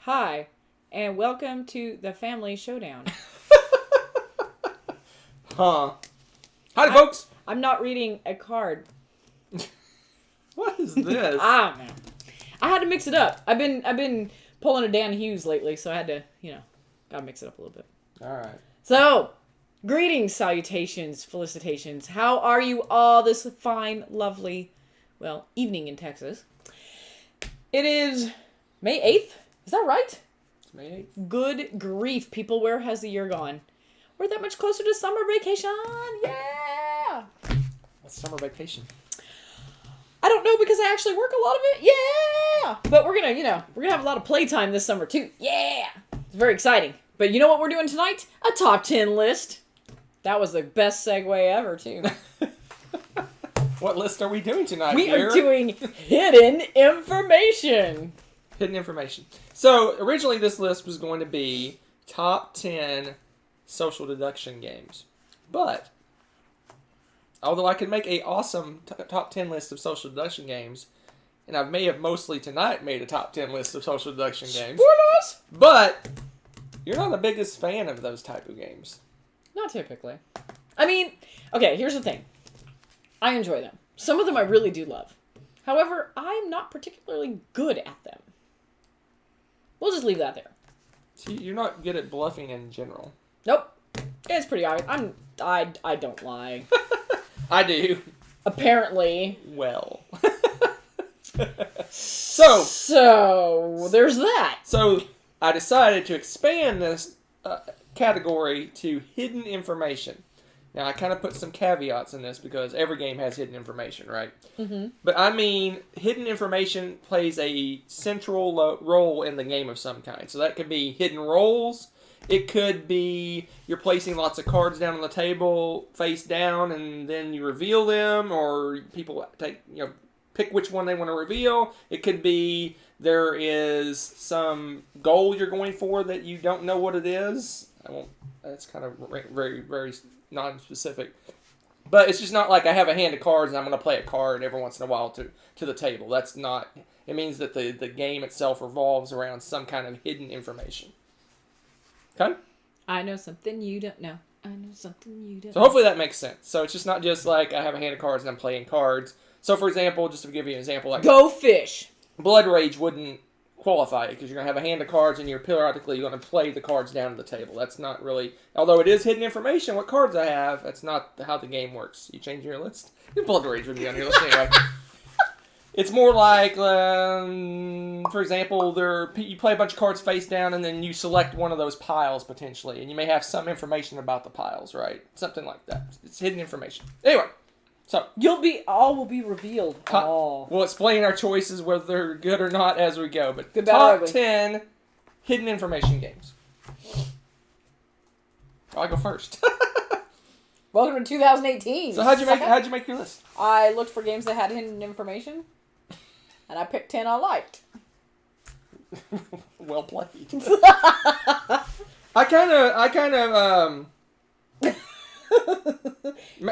Hi, and welcome to the Family Showdown. Howdy, folks. I'm not reading a card. What is this? I don't know. I had to mix it up. I've been pulling a Dan Hughes lately, so I had to, gotta mix it up a little bit. All right. So, greetings, salutations, felicitations. How are you all this fine, lovely, evening in Texas? It is May 8th. Is that right? It's May 8th. Good grief, people. Where has the year gone? We're that much closer to summer vacation. Yeah! What's summer vacation? I don't know because I actually work a lot of it. Yeah! But we're gonna have a lot of playtime this summer too. Yeah! It's very exciting. But you know what we're doing tonight? A top 10 list. That was the best segue ever too. What list are we doing tonight? We are doing hidden information. Hidden information. So, originally this list was going to be top 10 social deduction games. But, although I could make a awesome top 10 list of social deduction games, and I may have mostly tonight made a top 10 list of social deduction games. Spoilers! But, you're not the biggest fan of those type of games. Not typically. I mean, okay, here's the thing. I enjoy them. Some of them I really do love. However, I'm not particularly good at them. We'll just leave that there. See, you're not good at bluffing in general. Nope. It's pretty obvious. I don't lie. I do. Apparently. Well. So, there's that. So, I decided to expand this category to hidden information. Now, I kind of put some caveats in this because every game has hidden information, right? Mm-hmm. But I mean, hidden information plays a central role in the game of some kind. So that could be hidden roles. It could be you're placing lots of cards down on the table face down and then you reveal them, or people pick which one they want to reveal. It could be there is some goal you're going for that you don't know what it is. That's kind of very, very non-specific. But it's just not like I have a hand of cards and I'm going to play a card every once in a while to the table. That's not... It means that the game itself revolves around some kind of hidden information. Okay? I know something you don't know. I know something you don't know. So hopefully that makes sense. So it's just not just like I have a hand of cards and I'm playing cards. So for example, just to give you an example, like... Go fish! Blood Rage wouldn't qualify it because you're going to have a hand of cards and you're periodically going to play the cards down to the table. That's not really... Although it is hidden information, what cards I have, that's not how the game works. You change your list? Blood Rage would be on your list anyway. It's more like, for example, you play a bunch of cards face down and then you select one of those piles potentially. And you may have some information about the piles, right? Something like that. It's hidden information. Anyway. So all will be revealed. We'll explain our choices, whether they're good or not, as we go. But good, bad, top ugly. 10 hidden information games. I'll go first. Welcome to 2018. So how'd you make your list? I looked for games that had hidden information, and I picked 10 I liked. Well played.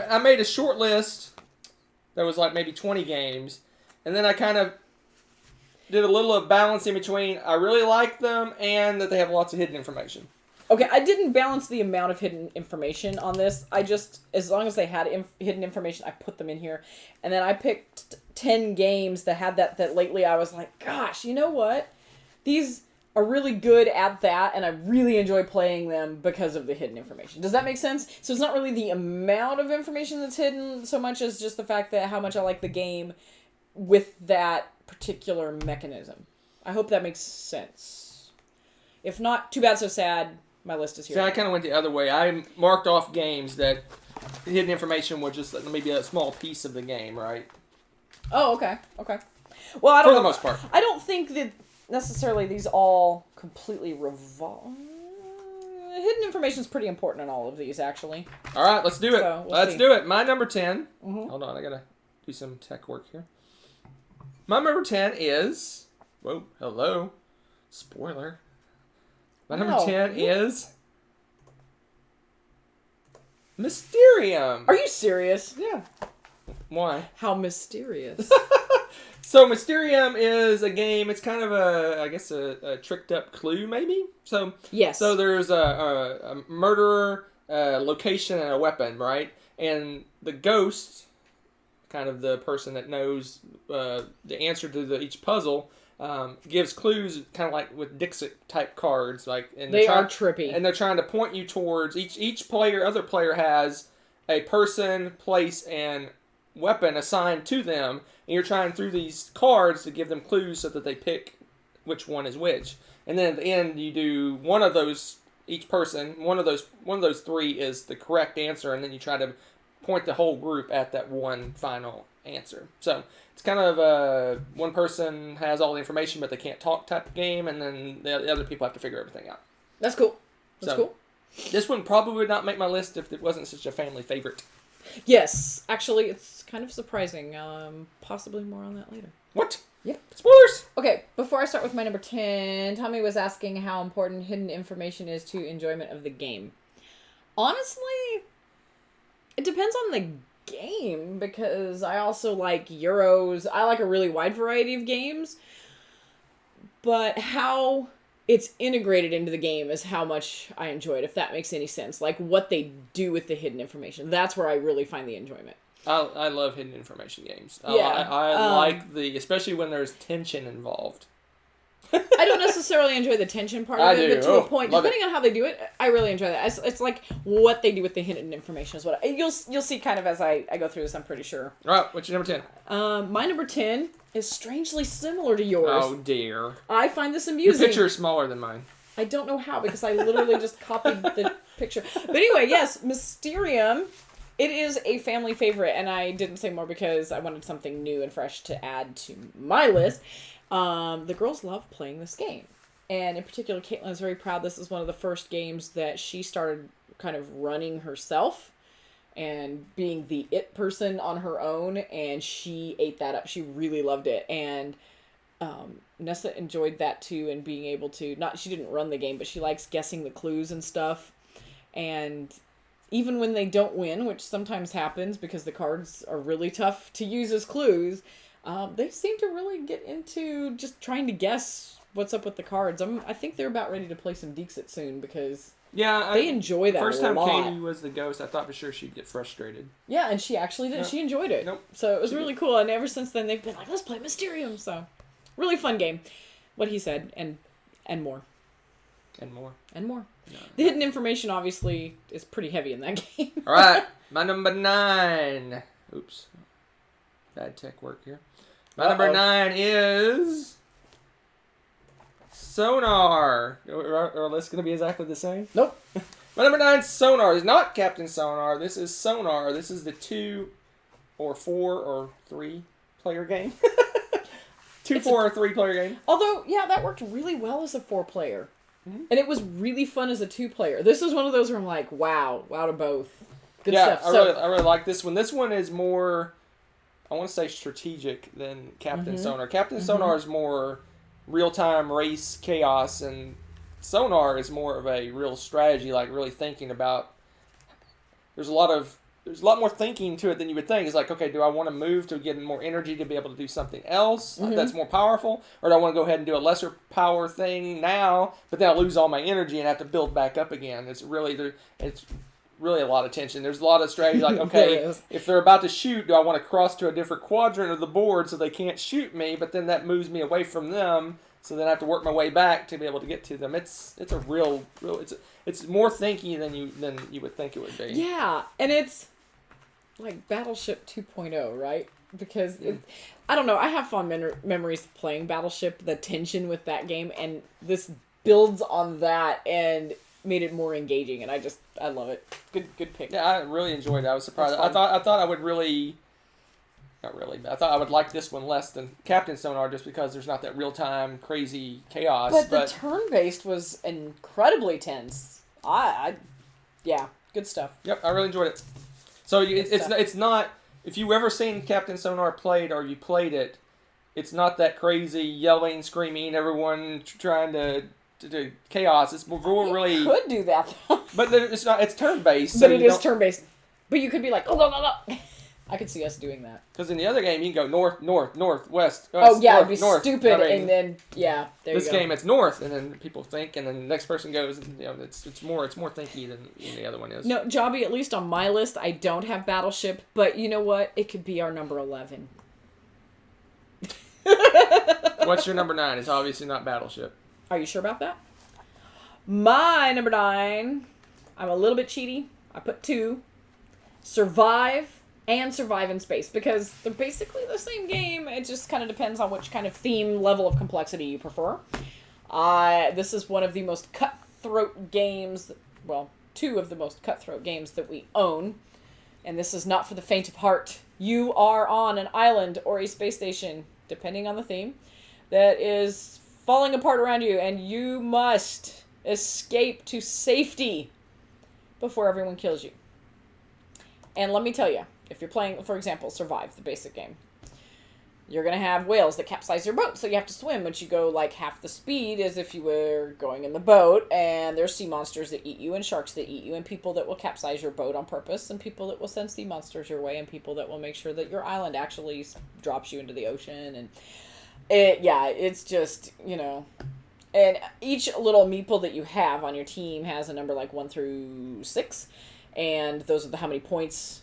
I made a short list that was like maybe 20 games, and then I kind of did a little of balancing between I really like them and that they have lots of hidden information. Okay, I didn't balance the amount of hidden information on this. I just, as long as they had hidden information, I put them in here. And then I picked 10 games that had that lately I was like, gosh, you know what? These are really good at that, and I really enjoy playing them because of the hidden information. Does that make sense? So it's not really the amount of information that's hidden so much as just the fact that how much I like the game with that particular mechanism. I hope that makes sense. If not, too bad, so sad. My list is here. See, I kind of went the other way. I marked off games that hidden information was just maybe a small piece of the game, right? Oh, okay. Well, I don't know. For the most part. I don't think that necessarily these all completely revolve. Hidden information is pretty important in all of these, actually. All right, let's do it. So, let's do it. My number 10. Mm-hmm. Hold on, I gotta do some tech work here. My number 10 is... Whoa, hello. Spoiler. My number 10 is... Mysterium. Are you serious? Yeah. Why? How mysterious. So Mysterium is a game. It's kind of I guess a tricked up clue maybe. Yes. So there's a murderer, a location, and a weapon, right? And the ghost, kind of the person that knows the answer to each puzzle, gives clues, kind of like with Dixit type cards, like and they are trippy, and they're trying to point you towards each other player has a person, place, and weapon assigned to them, and you're trying through these cards to give them clues so that they pick which one is which. And then at the end, you do one of those. Each person, one of those three is the correct answer, and then you try to point the whole group at that one final answer. So it's kind of one person has all the information, but they can't talk type of game, and then the other people have to figure everything out. That's cool. That's cool. This one probably would not make my list if it wasn't such a family favorite. Yes, actually, it's kind of surprising. Possibly more on that later. What? Yep. Spoilers! Okay, before I start with my number 10, Tommy was asking how important hidden information is to enjoyment of the game. Honestly, it depends on the game, because I also like Euros. I like a really wide variety of games, but how it's integrated into the game is how much I enjoy it, if that makes any sense. Like, what they do with the hidden information. That's where I really find the enjoyment. I love hidden information games. Yeah. I like especially when there's tension involved. I don't necessarily enjoy the tension part of it, but to a point, depending on how they do it, I really enjoy that. It's like what they do with the hidden information is what you'll see kind of as I go through this. I'm pretty sure. All right, what's your number 10? My number 10 is strangely similar to yours. Oh dear! I find this amusing. Your picture is smaller than mine. I don't know how, because I literally just copied the picture. But anyway, yes, Mysterium. It is a family favorite, and I didn't say more because I wanted something new and fresh to add to my list. The girls love playing this game. And in particular, Caitlin is very proud. This is one of the first games that she started kind of running herself and being the it person on her own, and she ate that up. She really loved it. And Nessa enjoyed that too, and being able to, she didn't run the game, but she likes guessing the clues and stuff. And even when they don't win, which sometimes happens because the cards are really tough to use as clues, they seem to really get into just trying to guess what's up with the cards. I think they're about ready to play some Dixit soon, because they enjoy that a lot. First time Katie was the ghost, I thought for sure she'd get frustrated. Yeah, and she actually did. Nope. She enjoyed it. Nope. So it was really cool, and ever since then they've been like, let's play Mysterium. So, really fun game. What he said, and more. And more. And more. No. The hidden information, obviously, is pretty heavy in that game. All right. My number 9. Oops. Bad tech work here. My number 9 is Sonar. Are this going to be exactly the same? Nope. My number 9 is Sonar. It's not Captain Sonar. This is Sonar. This is the 2 or 4 or 3 player game. 2, 4, or 3 player game. Although, yeah, that worked really well as a 4 player. Mm-hmm. And it was really fun as a 2 player. This is one of those where I'm like, wow to both. Good stuff. Yeah, I really like this one. This one is more, I want to say strategic than Captain Sonar. Captain Sonar is more real-time race chaos, and Sonar is more of a real strategy, like really thinking about, there's a lot more thinking to it than you would think. It's like, okay, do I want to move to get more energy to be able to do something else that's more powerful? Or do I want to go ahead and do a lesser power thing now, but then I lose all my energy and have to build back up again? It's really a lot of tension. There's a lot of strategy, like, okay, if they're about to shoot, do I want to cross to a different quadrant of the board so they can't shoot me, but then that moves me away from them, so then I have to work my way back to be able to get to them. It's a real it's more thinky than you would think it would be. Yeah, and it's like Battleship 2.0, right? Because I don't know, I have fond memories of playing Battleship, the tension with that game, and this builds on that and made it more engaging, and I love it. Good pick. Yeah, I really enjoyed it. I was surprised. I thought I would really, not really, but I thought I would like this one less than Captain Sonar, just because there's not that real time crazy chaos. But the turn based was incredibly tense. Yeah, good stuff. Yep, I really enjoyed it. So it's not, if you've ever seen Captain Sonar played or you played it, it's not that crazy yelling, screaming, everyone trying to chaos. It's more really. You could do that though. But it's not. It's turn based. But it is turn based. But you could be like, oh, go. I could see us doing that. Because in the other game, you can go north, north, north, west. Oh, yeah, north, it'd be north. stupid, I mean, and then, yeah, there you go. this game, it's north, and then people think, and then the next person goes, and, it's more thinky than the other one is. No, Jobby, at least on my list, I don't have Battleship, but you know what? It could be our number 11. What's your number 9? It's obviously not Battleship. Are you sure about that? My number 9, I'm a little bit cheaty. I put 2. Survive and Survive in Space, because they're basically the same game. It just kind of depends on which kind of theme level of complexity you prefer. This is one of the most cutthroat games, well, 2 of the most cutthroat games that we own. And this is not for the faint of heart. You are on an island or a space station, depending on the theme, that is falling apart around you, and you must escape to safety before everyone kills you. And let me tell you, if you're playing, for example, Survive, the basic game, you're going to have whales that capsize your boat, so you have to swim, but you go like half the speed as if you were going in the boat, and there's sea monsters that eat you, and sharks that eat you, and people that will capsize your boat on purpose, and people that will send sea monsters your way, and people that will make sure that your island actually drops you into the ocean, and it's just, and each little meeple that you have on your team has a number like 1 through 6, and those are how many points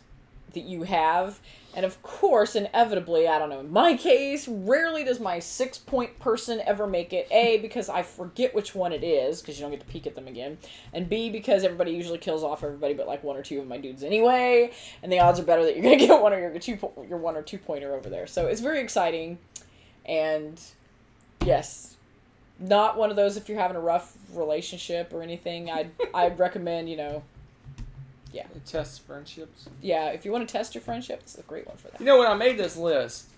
that you have. And of course, inevitably, I don't know, in my case, rarely does my 6-point person ever make it. A, because I forget which one it is, because you don't get to peek at them again. And B, because everybody usually kills off everybody but like 1 or 2 of my dudes anyway. And the odds are better that you're going to get your 1 or 2 pointer over there. So it's very exciting. And yes, not one of those if you're having a rough relationship or anything. I'd recommend, yeah. It tests friendships. Yeah, if you want to test your friendship, it's a great one for that. When I made this list,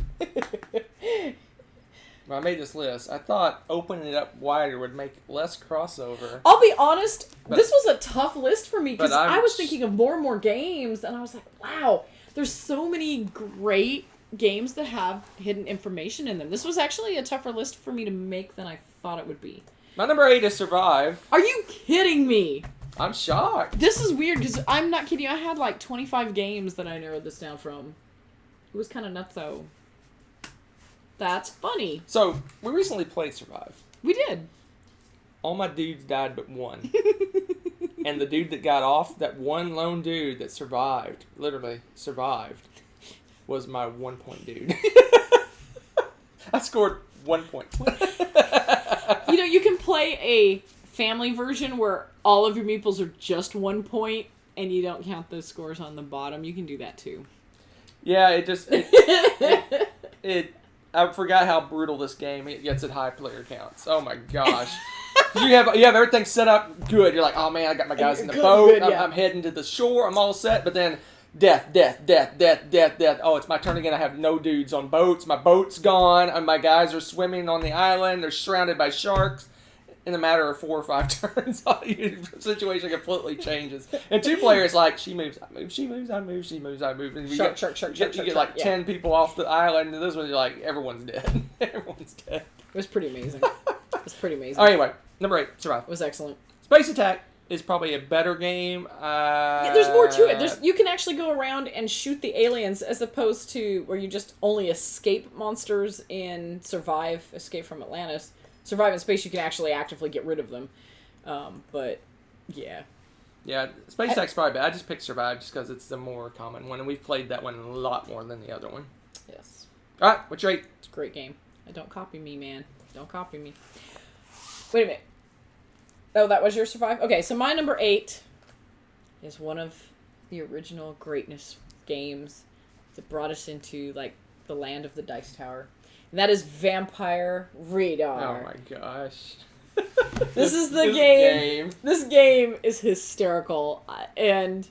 I thought opening it up wider would make less crossover. I'll be honest, this was a tough list for me, because I was thinking of more and more games, and I was like, wow, there's so many great games that have hidden information in them. This was actually a tougher list for me to make than I thought it would be. My number 8 is Survive. Are you kidding me? I'm shocked. This is weird, because I'm not kidding you. I had like 25 games that I narrowed this down from. It was kind of nuts, though. That's funny. So, we recently played Survive. We did. All my dudes died but one. And the dude that got off, that one lone dude that survived, literally survived, was my 1-point dude. I scored 1 point. You can play a family version where all of your meeples are just 1 point and you don't count the scores on the bottom. You can do that too. Yeah, I forgot how brutal this game it gets at high player counts. Oh my gosh. You have everything set up good. You're like, oh man, I got my guys in the boat. I'm heading to the shore. I'm all set. But then death. Oh, it's my turn again. I have no dudes on boats. My boat's gone. And my guys are swimming on the island. They're surrounded by sharks. In a matter of 4 or 5 turns, the situation completely changes. And 2 players, like, she moves, I move, she moves, I move, she moves, I move. And you get like 10 people off the island, and this one, you're like, everyone's dead. Everyone's dead. It was pretty amazing. Anyway, number 8, Survive. It was excellent. Space Attack is probably a better game. There's more to it. You can actually go around and shoot the aliens, as opposed to where you just only escape monsters in Survive, Escape from Atlantis. Survive in Space, you can actually actively get rid of them. But, yeah. Yeah, Space Attack's probably bad. I just picked Survive just because it's the more common one, and we've played that one a lot more than the other one. Yes. Alright, what's your 8? It's a great game. Don't copy me, man. Don't copy me. Wait a minute. Oh, that was your Survive? Okay, so my number 8 is one of the original greatness games that brought us into, like, the land of the Dice Tower. And that is Vampire Radar. Oh my gosh. This is the game. This game is hysterical. And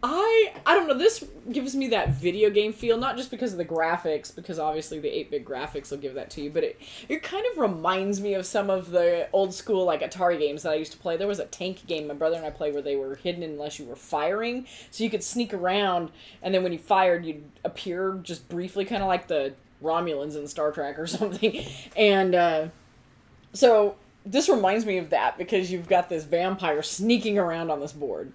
I don't know, this gives me that video game feel, not just because of the graphics, because obviously the 8-bit graphics will give that to you, but it kind of reminds me of some of the old school, like, Atari games that I used to play. There was a tank game my brother and I played where they were hidden unless you were firing, so you could sneak around, and then when you fired, you'd appear just briefly, kind of like the Romulans in Star Trek or something. And so this reminds me of that, because you've got this vampire sneaking around on this board.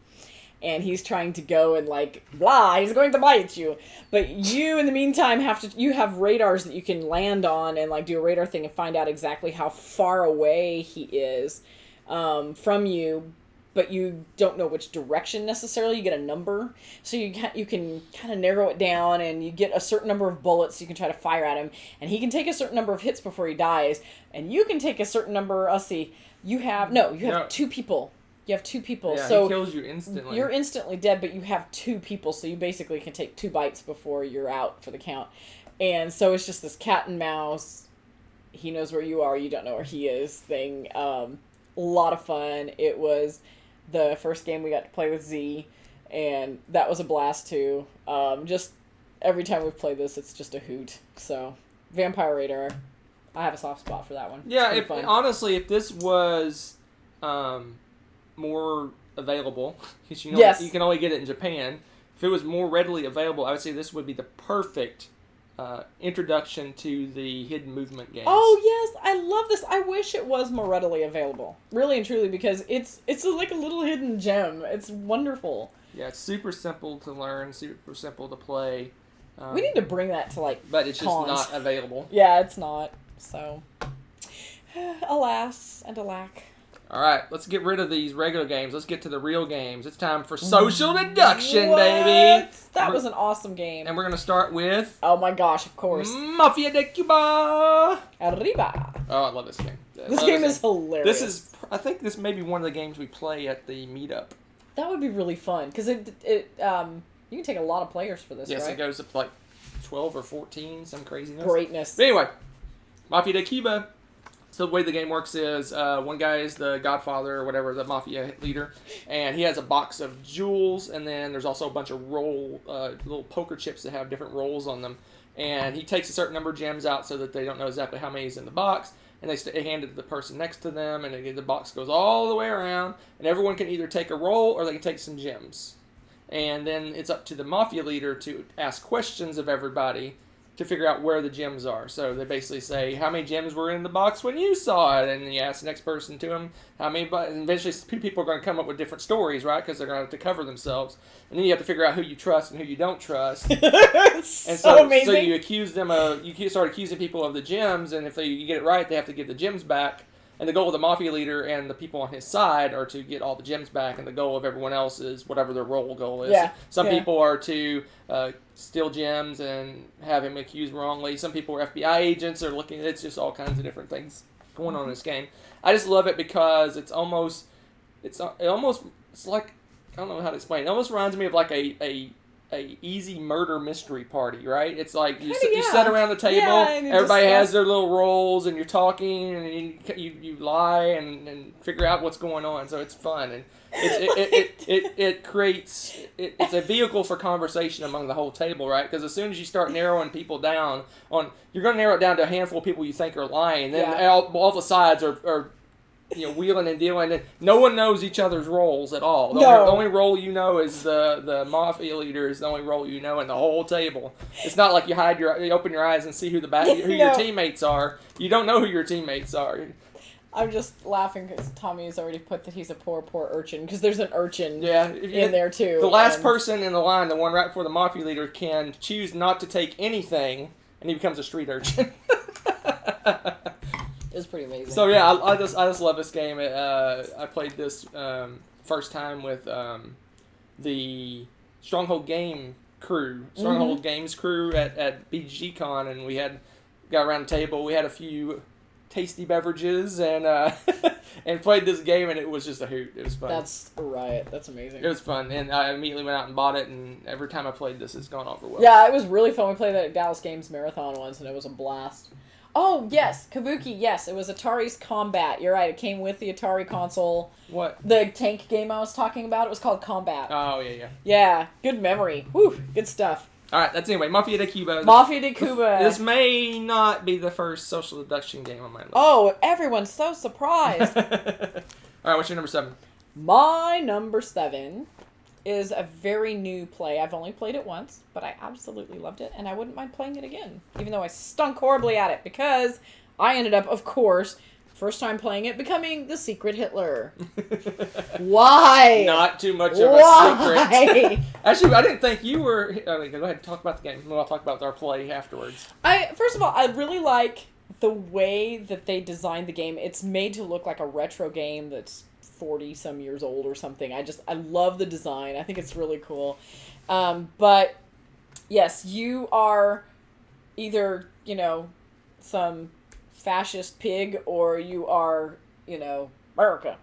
and he's trying to go and like blah, he's going to bite you. But you in the meantime you have radars that you can land on and like do a radar thing and find out exactly how far away he is from you. But you don't know which direction necessarily. You get a number, so you can kind of narrow it down, and you get a certain number of bullets you can try to fire at him, and he can take a certain number of hits before he dies, and you can take a certain number. Let's see, you have two people. You have two people, Yeah, so he kills you instantly. You're instantly dead, but you have two people, so you basically can take 2 bites before you're out for the count. And so it's just this cat and mouse. He knows where you are, you don't know where he is thing. A lot of fun. It was the first game we got to play with Z, and that was a blast too. Just every time we've played this, it's just a hoot. So, Vampire Radar, I have a soft spot for that one. Yeah, honestly, if this was more available, because you can only get it in Japan. If it was more readily available, I would say this would be the perfect introduction to the hidden movement games. Oh yes, I love this. I wish it was more readily available, really and truly, because it's like a little hidden gem. It's wonderful. Yeah, it's super simple to learn, super simple to play. We need to bring that to like, but it's just cons. not available. Yeah, it's not. So, alas and alack. All right, let's get rid of these regular games. Let's get to the real games. It's time for Social Deduction, baby. That was an awesome game. And we're gonna start with. Oh my gosh! Of course. Mafia de Cuba. Arriba. Oh, I love this game. This game is hilarious. I think this may be one of the games we play at the meetup. That would be really fun because you can take a lot of players for this. Yes, right? It goes up to like 12 or 14, some craziness. Greatness. But anyway, Mafia de Cuba. So the way the game works is one guy is the godfather or whatever, the mafia leader, and he has a box of jewels, and then there's also a bunch of little poker chips that have different rolls on them. And he takes a certain number of gems out so that they don't know exactly how many is in the box, and they hand it to the person next to them, and the box goes all the way around, and everyone can either take a roll or they can take some gems. And then it's up to the mafia leader to ask questions of everybody to figure out where the gems are. So they basically say, how many gems were in the box when you saw it? And then you ask the next person to them, how many, and eventually people are going to come up with different stories, right? Because they're going to have to cover themselves. And then you have to figure out who you trust and who you don't trust. And so amazing. So you accuse them of, you start accusing people of the gems, and if you get it right, they have to give the gems back. And the goal of the mafia leader and the people on his side are to get all the gems back, and the goal of everyone else is whatever their role goal is. Yeah. Some people are to steal gems and have him accused wrongly. Some people are FBI agents. They're looking. It's just all kinds of different things going on in this game. I just love it because it's like, I don't know how to explain it. It almost reminds me of like a easy murder mystery party, right? It's like you sit around the table, everybody has their little roles, and you're talking, and you lie and figure out what's going on. So it's fun, and it creates it's a vehicle for conversation among the whole table, right? Because as soon as you start narrowing people down you're going to narrow it down to a handful of people you think are lying. Then all the sides are wheeling and dealing, and no one knows each other's roles at all. The only role you know is the mafia leader is the only role you know in the whole table. It's not like you open your eyes and see who your teammates are. You don't know who your teammates are. I'm just laughing because Tommy has already put that he's a poor urchin, because there's an urchin in there too. The last person in the line, the one right before the mafia leader, can choose not to take anything, and he becomes a street urchin. It's pretty amazing. So yeah, I just love this game. I played this first time with the Stronghold Games crew at BGCon, and we got around the table. We had a few tasty beverages and and played this game, and it was just a hoot. It was fun. That's a riot. That's amazing. It was fun, and I immediately went out and bought it, and every time I played this, it's gone over well. Yeah, it was really fun. We played that at Dallas Games Marathon once, and it was a blast. Oh, yes, Kabuki, yes. It was Atari's Combat. You're right, it came with the Atari console. What? The tank game I was talking about, it was called Combat. Oh, yeah. Yeah, good memory. Whew, good stuff. Alright, that's anyway. Mafia de Cuba. Mafia de Cuba. This may not be the first social deduction game on my list. Oh, everyone's so surprised. Alright, what's your number 7? My number 7 is a very new play. I've only played it once, but I absolutely loved it, and I wouldn't mind playing it again, even though I stunk horribly at it, because I ended up, of course, First time playing it, becoming the secret Hitler. Why? Not too much of a Why? secret. Actually, I didn't think you were. Go ahead and talk about the game. We'll talk about our play afterwards. First of all, I really like the way that they designed the game. It's made to look like a retro game that's 40 some years old or something. I love the design. I think it's really cool. But yes, you are either, some fascist pig, or you are, America.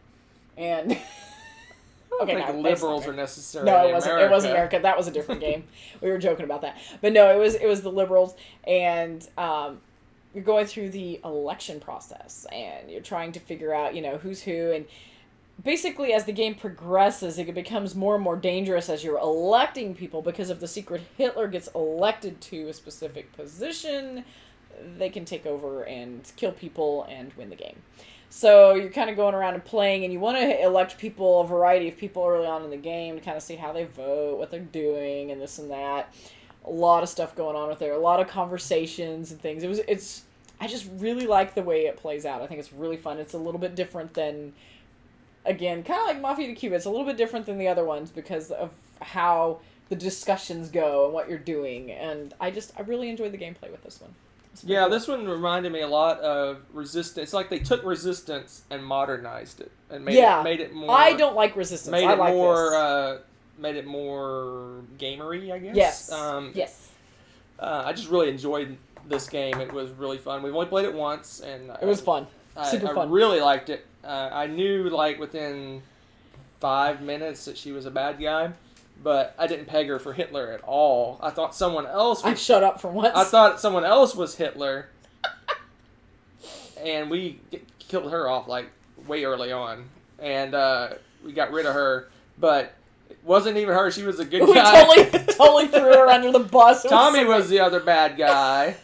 And I don't think liberals are necessarily No, it wasn't. America. It wasn't America. That was a different game. We were joking about that, but no, it was the liberals, and you're going through the election process, and you're trying to figure out, who's who, and basically as the game progresses, it becomes more and more dangerous as you're electing people, because if the secret Hitler gets elected to a specific position, they can take over and kill people and win the game. So you're kind of going around and playing, and you want to elect people, a variety of people early on in the game, to kind of see how they vote, what they're doing, and this and that. A lot of stuff going on with there, a lot of conversations and things. I just really like the way it plays out. I think it's really fun. It's a little bit different than, again, kind of like Mafia II Cuba. It's a little bit different than the other ones because of how the discussions go and what you're doing. And I really enjoyed the gameplay with this one. Yeah, this one reminded me a lot of Resistance. It's like they took Resistance and modernized it and made it more. I don't like Resistance. Made I it like more. this. Made it more gamery, I guess. Yes. Yes. I just really enjoyed this game. It was really fun. We've only played it once, and it was fun. Super fun. I really liked it. I knew within 5 minutes that she was a bad guy, but I didn't peg her for Hitler at all. I thought someone else. I shut up for once. I thought someone else was Hitler, and we killed her off way early on, and we got rid of her. But it wasn't even her. She was a good guy. We totally threw her under the bus. Tommy was the other bad guy.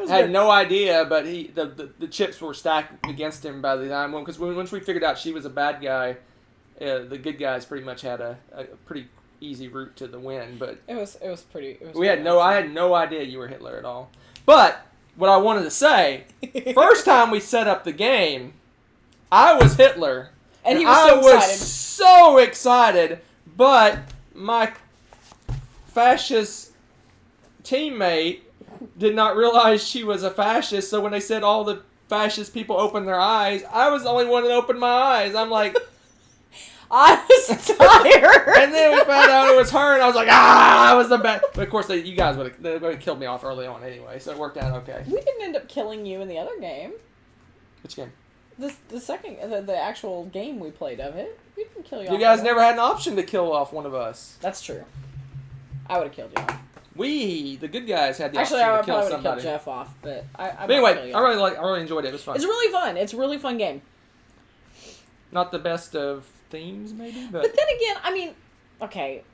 Had no idea, but the chips were stacked against him by the time, because once we figured out she was a bad guy, the good guys pretty much had a pretty easy route to the win. But it was pretty. I had no idea you were Hitler at all. But what I wanted to say, first time we set up the game, I was Hitler, and he was so excited. But my fascist teammate did not realize she was a fascist, so when they said all the fascist people opened their eyes, I was the only one that opened my eyes. I'm like, I was tired. And then we found out it was her, and I was like, I was the bad. But of course, you guys would have killed me off early on anyway, so it worked out okay. We didn't end up killing you in the other game. Which game? The second, the actual game we played of it. We didn't kill you off. You guys never had an option to kill off one of us. That's true. I would have killed you off. We, the good guys, had the option I to kill probably somebody. Killed Jeff off, but But anyway, I really enjoyed it. It was fun. It's really fun. It's a really fun game. Not the best of themes, maybe, but then again, I mean, okay.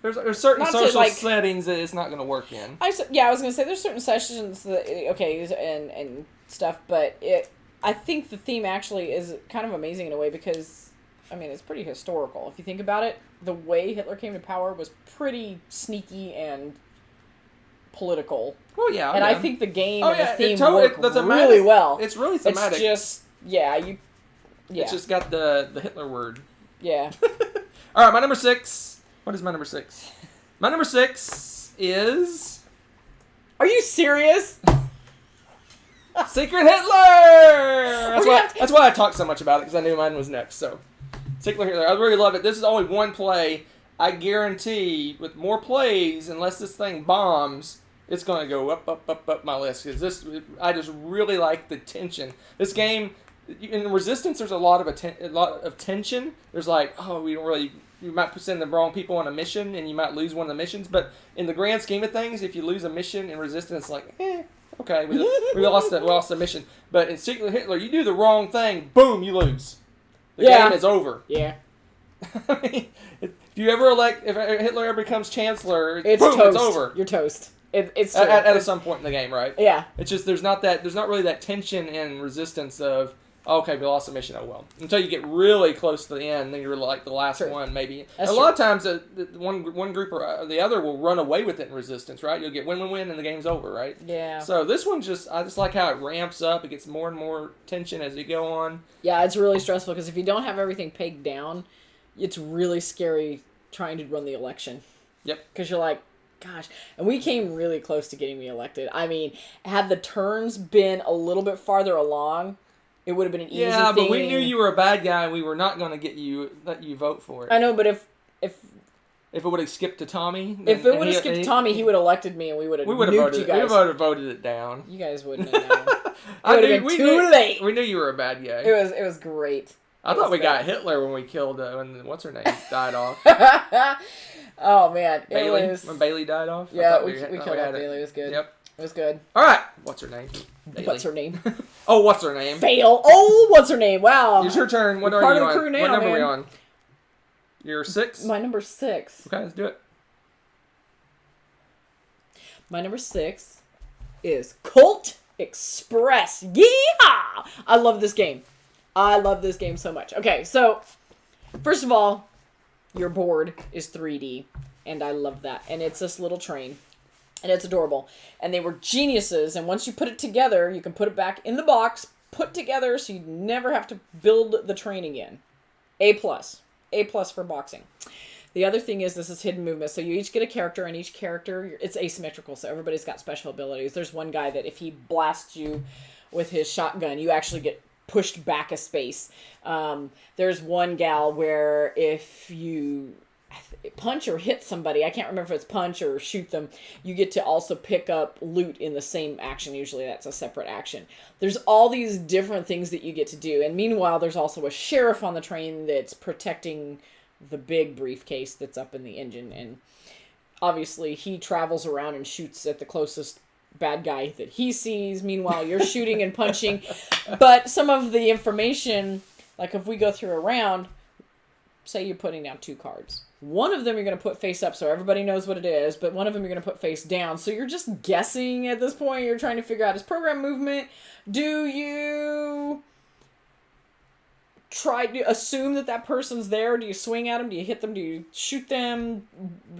There's certain social settings that it's not going to work in. I was going to say there's certain sessions that and stuff, but I think the theme actually is kind of amazing in a way because, I mean, it's pretty historical. If you think about it, the way Hitler came to power was pretty sneaky and political. Oh yeah, and yeah. I think the game and the theme work really really well. It's really thematic. It's just It's just got the Hitler word. Yeah. All right, my number 6. What is my number 6? My number 6 is. Are you serious? Secret Hitler. That's why I talked so much about it, because I knew mine was next. So, Secret Hitler. I really love it. This is only one play. I guarantee, with more plays, unless this thing bombs, it's going to go up my list. Because I just really like the tension. This game, in Resistance, there's a lot of tension. There's you might send the wrong people on a mission, and you might lose one of the missions. But in the grand scheme of things, if you lose a mission in Resistance, okay, we lost the mission. But in Secret Hitler, you do the wrong thing, boom, you lose. The game is over. Yeah. I mean, if Hitler ever becomes chancellor, it's boom, toast. it's over. You're toast. It's at some point in the game, right? Yeah. It's just there's not really that tension in Resistance of Okay, we lost the mission. Oh well. Until you get really close to the end, then you're like the last True. one, maybe. That's A lot of times, one group or the other will run away with it in Resistance, right? You'll get win, and the game's over, right? Yeah. So this one I just like how it ramps up. It gets more and more tension as you go on. Yeah, it's really stressful because if you don't have everything pegged down, it's really scary trying to run the election. Yep. Because you're like, gosh. And we came really close to getting me elected. I mean, had the turns been a little bit farther along, it would have been an easy thing. Yeah, but we knew you were a bad guy, and we were not going to let you vote for it. I know, but if it would have skipped to Tommy, if it would have skipped to Tommy, he would have elected me, and we would have nuked voted, you guys. We would have voted it down. You guys wouldn't have known. I would have knew, been too late. We knew you were a bad guy. It was great. I thought we got Hitler when we killed when what's her name died off. Oh man, Bailey, when Bailey died off. Yeah, we killed off Bailey. It was good. Yep, it was good. All right, what's her name? Bailey. What's her name? Oh, what's her name? Fail. Oh, what's her name? Wow. It's your turn. What You're are part you of the on? crew now, What number man. are we on? You're 6. My number 6. Okay, let's do it. My number 6 is Colt Express. Yeehaw! I love this game. I love this game so much. Okay, so first of all, your board is 3D, and I love that. And it's this little train, and it's adorable. And they were geniuses, and once you put it together, you can put it back in the box, put together, so you never have to build the train again. A+. A+ for boxing. The other thing is this is hidden movement. So you each get a character, and each character, it's asymmetrical, so everybody's got special abilities. There's one guy that if he blasts you with his shotgun, you actually get pushed back a space. There's one gal where if you punch or hit somebody, I can't remember if it's punch or shoot them, you get to also pick up loot in the same action. Usually that's a separate action. There's all these different things that you get to do. And meanwhile, there's also a sheriff on the train that's protecting the big briefcase that's up in the engine. And obviously he travels around and shoots at the closest bad guy that he sees. Meanwhile, you're shooting and punching. But some of the information, like if we go through a round, say you're putting down 2 cards. One of them you're going to put face up so everybody knows what it is, but one of them you're going to put face down. So you're just guessing at this point. You're trying to figure out his program movement. Do you try to assume that person's there? Do you swing at them? Do you hit them? Do you shoot them?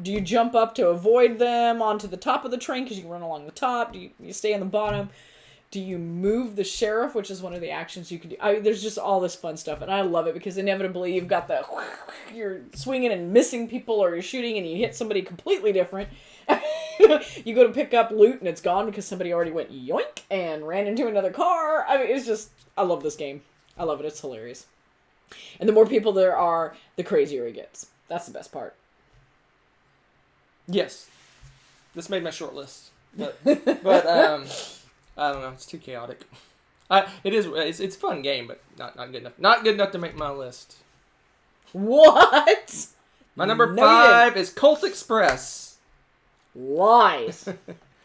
Do you jump up to avoid them onto the top of the train because you can run along the top? Do you stay on the bottom? Do you move the sheriff, which is one of the actions you can do? There's just all this fun stuff, and I love it because inevitably you've got you're swinging and missing people, or you're shooting and you hit somebody completely different. You go to pick up loot and it's gone because somebody already went yoink and ran into another car. I mean, it's just, I love this game. I love it. It's hilarious. And the more people there are, the crazier it gets. That's the best part. Yes. This made my short list. But I don't know. It's too chaotic. It's a fun game, but not good enough. Not good enough to make my list. What? My number 5 is Colt Express. Lies.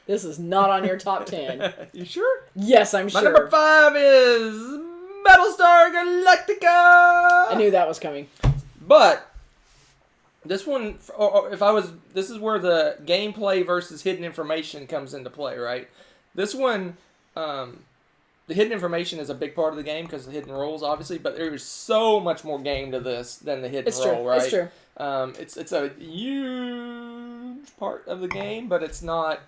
This is not on your top 10. You sure? Yes, I'm sure. My number 5 is Battlestar Galactica. I knew that was coming. But this one, this is where the gameplay versus hidden information comes into play, right? This one, the hidden information is a big part of the game because of the hidden roles, obviously, but there's so much more game to this than the hidden role, right? It's true. It's a huge part of the game, but it's not.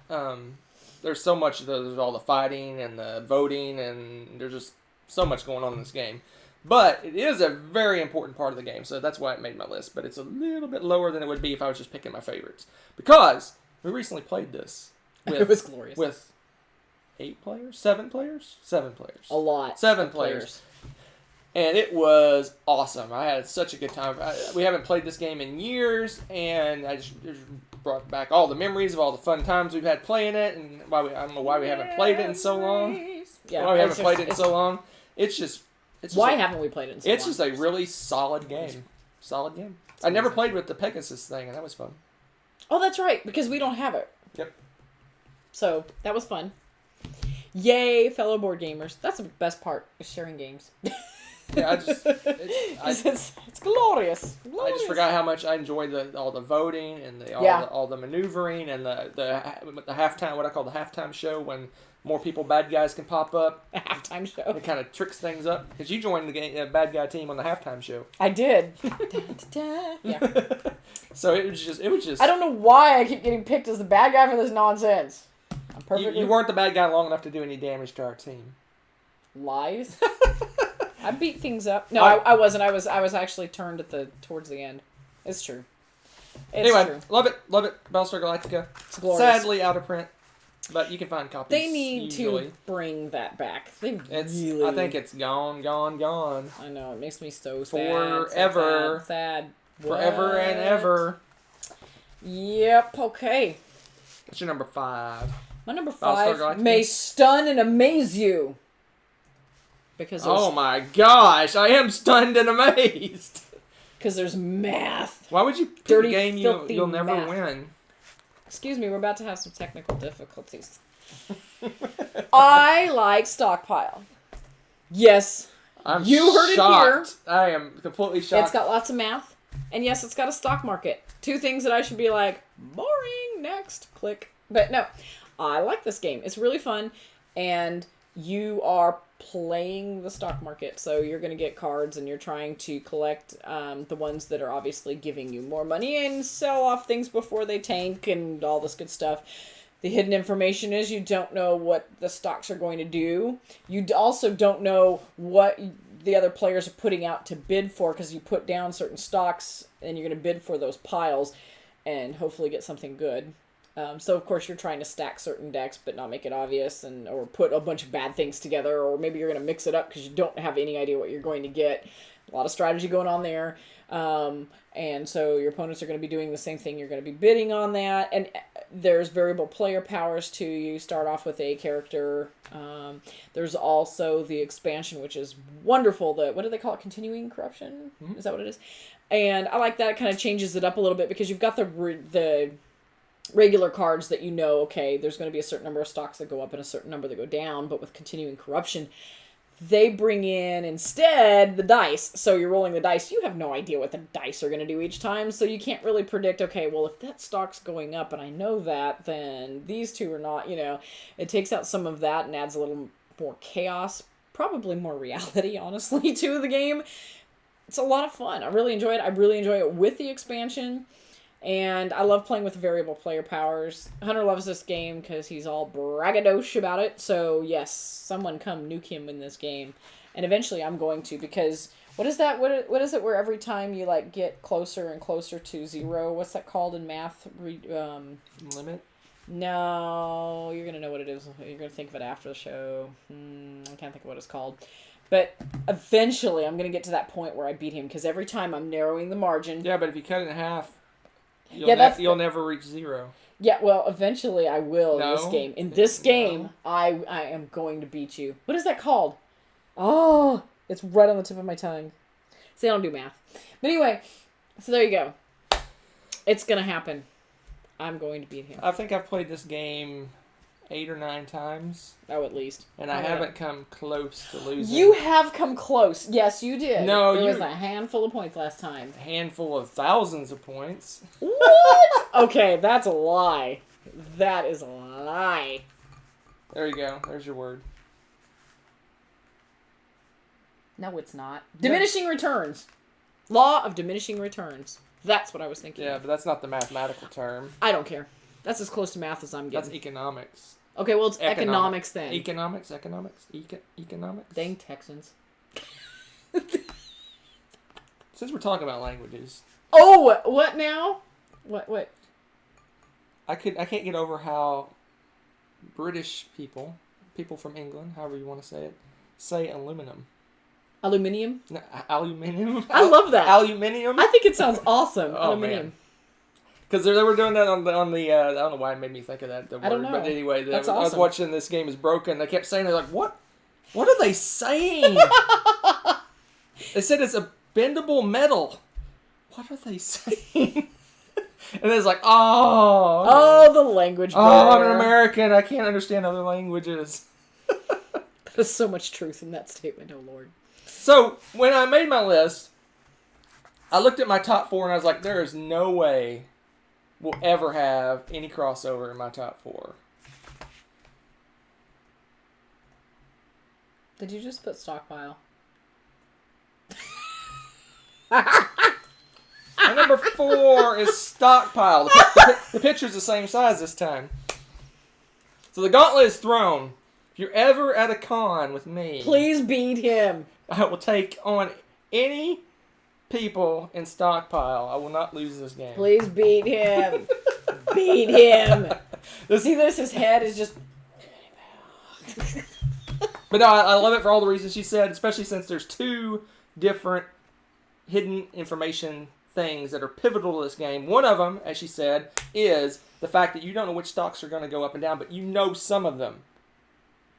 There's so much. There's all the fighting and the voting, and there's just so much going on in this game. But it is a very important part of the game, so that's why it made my list. But it's a little bit lower than it would be if I was just picking my favorites, because we recently played this. It was glorious. With 8 players? 7 players? 7 players. A lot. 7 players. And it was awesome. I had such a good time. We haven't played this game in years, and I just brought back all the memories of all the fun times we've had playing it, and I don't know why we haven't played it in so long. Yeah, why we haven't played it in so long. Why haven't we played it in so long? It's just a really solid game. Solid game. I never played with the Pegasus thing, and that was fun. Oh, that's right, because we don't have it. Yep. So, that was fun. Yay, fellow board gamers. That's the best part, is sharing games. Yeah, It's glorious. I just forgot how much I enjoyed all the voting and all the maneuvering and the halftime, what I call the halftime show, when more bad guys can pop up. A halftime show. It kind of tricks things up because you joined the bad guy team on the halftime show. I did. Yeah. So it was just. I don't know why I keep getting picked as the bad guy for this nonsense. I'm perfectly. You weren't the bad guy long enough to do any damage to our team. Lies. I beat things up. No, I wasn't. I was actually turned towards the end. It's true. Anyway, true. love it. Battlestar Galactica. It's glorious. Sadly out of print, but you can find copies. They need usually. to bring that back. I think it's gone. I know, it makes me so sad. Forever. Sad. Forever and ever. Yep. Okay. What's your number 5? My number 5 may stun and amaze you. Because oh my gosh, I am stunned and amazed. Because there's math. Why would you pick Dirty, a game you'll never math. win? Excuse me, we're about to have some technical difficulties. I like Stockpile. Yes. I'm You heard shocked. it here. I am completely shocked. It's got lots of math. And yes, it's got a stock market. 2 things that I should be like, boring, next, click. But no, I like this game. It's really fun. And you are playing the stock market. So you're going to get cards and you're trying to collect the ones that are obviously giving you more money and sell off things before they tank and all this good stuff. The hidden information is you don't know what the stocks are going to do. You also don't know what the other players are putting out to bid for, because you put down certain stocks and you're going to bid for those piles and hopefully get something good. So of course you're trying to stack certain decks but not make it obvious, or put a bunch of bad things together, or maybe you're going to mix it up because you don't have any idea what you're going to get. A lot of strategy going on there. And so your opponents are going to be doing the same thing. You're going to be bidding on that. And there's variable player powers too. You start off with a character. There's also the expansion, which is wonderful. What do they call it? Continuing corruption? Mm-hmm. Is that what it is? And I like that. It kind of changes it up a little bit because you've got the regular cards that okay, there's going to be a certain number of stocks that go up and a certain number that go down. But with continuing corruption, they bring in instead the dice. So you're rolling the dice. You have no idea what the dice are going to do each time. So you can't really predict, okay, well, if that stock's going up and I know that, then these two are not, It takes out some of that and adds a little more chaos, probably more reality, honestly, to the game. It's a lot of fun. I really enjoy it. I really enjoy it with the expansion. And I love playing with variable player powers. Hunter loves this game because he's all braggadocio about it. So, yes, someone come nuke him in this game. And eventually I'm going to, because what is that? What is it where every time you, get closer and closer to 0? What's that called in math? Limit? No, you're going to know what it is. You're going to think of it after the show. I can't think of what it's called. But eventually I'm going to get to that point where I beat him, because every time I'm narrowing the margin. Yeah, but if you cut it in half... You'll never reach 0. Yeah, well, eventually I will in this game. In this game, I am going to beat you. What is that called? Oh, it's right on the tip of my tongue. See, I don't do math. But anyway, so there you go. It's going to happen. I'm going to beat him. I think I've played this game 8 or 9 times. Oh, at least. And I haven't come close to losing. You have come close. Yes, you did. No, It was a handful of points last time. A handful of thousands of points. What? Okay, that's a lie. That is a lie. There you go. There's your word. No, it's not. Diminishing returns. Law of diminishing returns. That's what I was thinking. Yeah, but that's not the mathematical term. I don't care. That's as close to math as I'm getting. That's economics. Okay, well, it's economics then. Economics. Dang Texans. Since we're talking about languages. Oh, what now? What? I can't get over how British people from England, however you want to say aluminum. Aluminium? No, aluminium. I love that. Aluminium. I think it sounds awesome. Oh, Aluminium. Because they were doing that on the I don't know why it made me think of that. I don't know. But anyway, That's I was awesome. watching This Game Is Broken. They kept saying, they're like, what are they saying? They said it's a bendable metal. What are they saying? And it's like, oh, the language barrier. Oh, I'm an American. I can't understand other languages. There's so much truth in that statement, oh Lord. So when I made my list, I looked at my top 4 and I was like, there is no way we'll ever have any crossover in my top 4. Did you just put stockpile? My number 4 is Stockpile. The picture's the same size this time. So the gauntlet is thrown. If you're ever at a con with me, Please beat him. I will take on any people in Stockpile. I will not lose this game. Please beat him. Beat him. See this? His head is just... But no, I love it for all the reasons she said, especially since there's 2 different hidden information things that are pivotal to this game. One of them, as she said, is the fact that you don't know which stocks are going to go up and down, but you know some of them.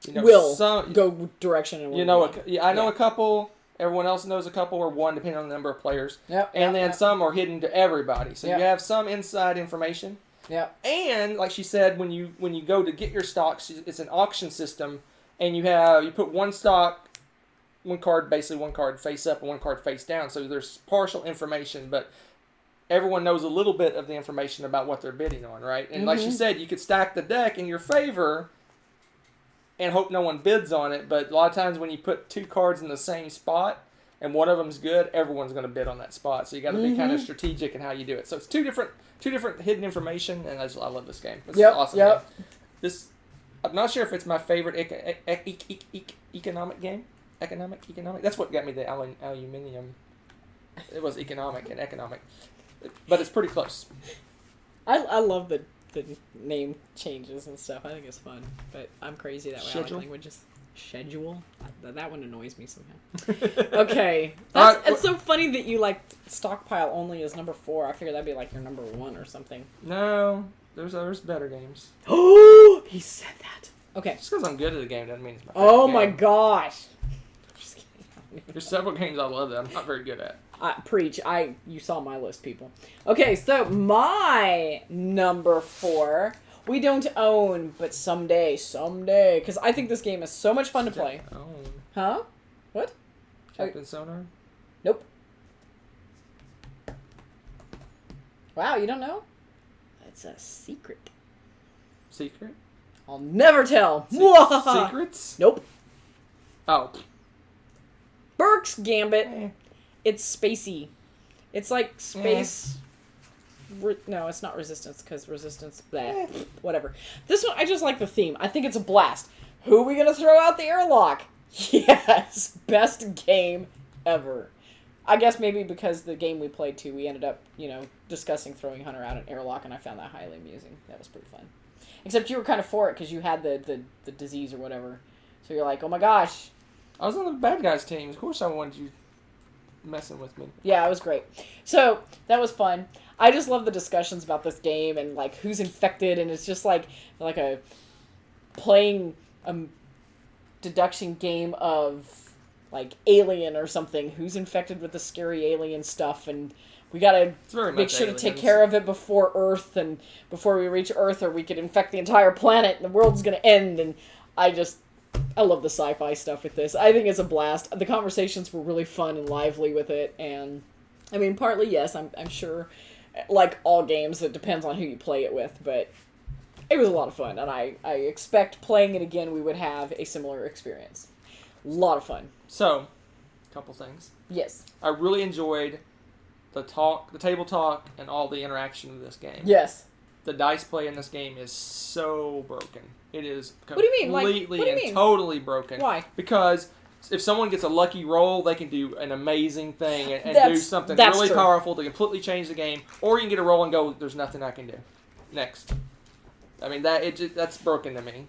You know will some, go direction and you know, I know a couple. Everyone else knows a couple or one, depending on the number of players. Yep. And then some are hidden to everybody. So Yep. you have some inside information. Yeah. And like she said, when you go to get your stocks, it's an auction system, and you put one stock, one card face up and one card face down. So there's partial information, but everyone knows a little bit of the information about what they're bidding on, right? And like she said, you could stack the deck in your favor and hope no one bids on it. But a lot of times when you put 2 cards in the same spot and one of them's good, everyone's going to bid on that spot. So you got to be kind of strategic in how you do it. So it's two different hidden information, and I love this game. It's an awesome game. I'm not sure if it's my favorite economic game. Economic. That's what got me the aluminium. It was economic and economic, but it's pretty close. I love the name changes and stuff. I think it's fun, but I'm crazy that way. I like languages. Schedule? That one annoys me somehow. Okay. It's so funny that you like Stockpile only as number 4. I figured that'd be like your number 1 or something. No, there's better games. Oh, he said that. Okay. Just because I'm good at the game doesn't mean it's my favorite game. My gosh. There's several games I love that I'm not very good at. Preach. You saw my list, people. Okay, so my number 4, we don't own, but someday, because I think this game is so much fun to play. Huh? What? Captain Sonar? Nope. Wow, you don't know? That's a secret. Secret? I'll never tell. Secrets? Nope. Oh. Burke's Gambit. It's spacey. It's like space... No, it's not Resistance, because Resistance... Bleh, whatever. This one, I just like the theme. I think it's a blast. Who are we going to throw out the airlock? Yes! Best game ever. I guess maybe because the game we played too, we ended up, discussing throwing Hunter out an airlock, and I found that highly amusing. That was pretty fun. Except you were kind of for it, because you had the disease or whatever. So you're like, oh my gosh. I was on the bad guys team. Of course I wanted you messing with me. Yeah, it was great. So, that was fun. I just love the discussions about this game and, like, who's infected, and it's just like a playing a deduction game of, like, Alien or something. Who's infected with the scary alien stuff, and we gotta make sure to take care of it before Earth, and before we reach Earth, or we could infect the entire planet, and the world's gonna end, and I love the sci-fi stuff with this. I think it's a blast. The conversations were really fun and lively with it, and, I mean, partly, yes, I'm sure, like all games, it depends on who you play it with, but it was a lot of fun, and I expect playing it again we would have a similar experience. A lot of fun. So, couple things. Yes. I really enjoyed the table talk, and all the interaction of this game. Yes. The dice play in this game is so broken. It is completely and totally broken. Why? Because if someone gets a lucky roll, they can do an amazing thing and do something really powerful to completely change the game. Or you can get a roll and go, there's nothing I can do. Next. I mean, that's broken to me.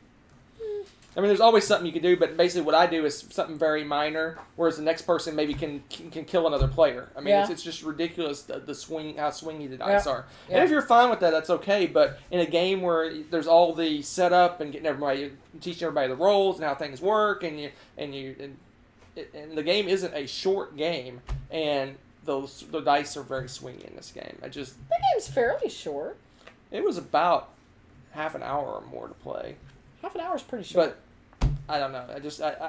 I mean, there's always something you can do, but basically what I do is something very minor, whereas the next person maybe can kill another player. I mean, it's just ridiculous how swingy the dice are. Yeah. And if you're fine with that, that's okay. But in a game where there's all the setup and teaching everybody the roles and how things work, and the game isn't a short game, and the dice are very swingy in this game. The game's fairly short. It was about half an hour or more to play. Half an hour is pretty short. But I don't know.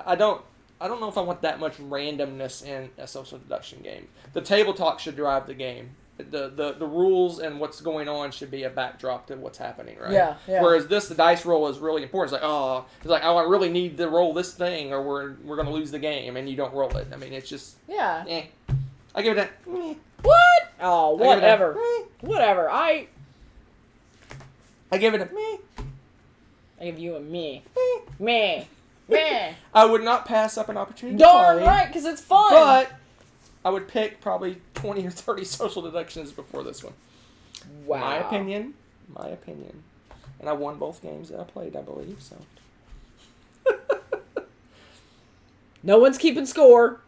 I don't. I don't know if I want that much randomness in a social deduction game. The table talk should drive the game. The rules and what's going on should be a backdrop to what's happening, right? Yeah, yeah. Whereas the dice roll is really important. It's like, oh, I really need to roll this thing, or we're gonna lose the game, and you don't roll it. I mean, it's just Yeah. I give it a What? Oh, I give it a whatever. Whatever. I give it a I give you a me. Me. Me. I would not pass up an opportunity Darn to play, right, because it's fun. but I would pick probably 20 or 30 social deductions before this one. Wow. My opinion. And I won both games that I played, I believe, so. No one's keeping score.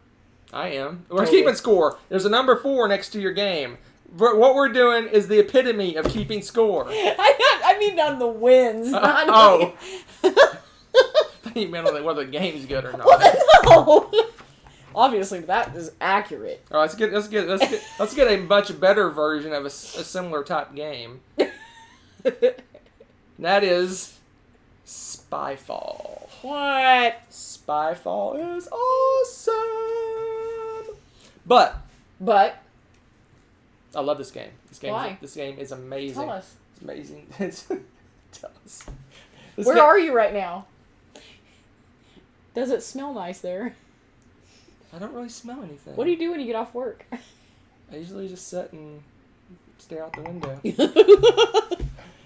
I am. We're Totally. keeping score. There's a number 4 next to your game. What we're doing is the epitome of keeping score. I mean on the wins. Not Oh. You meant whether the game's good or not. no. Obviously, that is accurate. All right, let's get a much better version of a similar type game. That is Spyfall. What? Spyfall is awesome. But I love this game. Why? This game is amazing. Tell us. It's amazing. Tell us. Where are you right now? Does it smell nice there? I don't really smell anything. What do you do when you get off work? I usually just sit and stare out the window.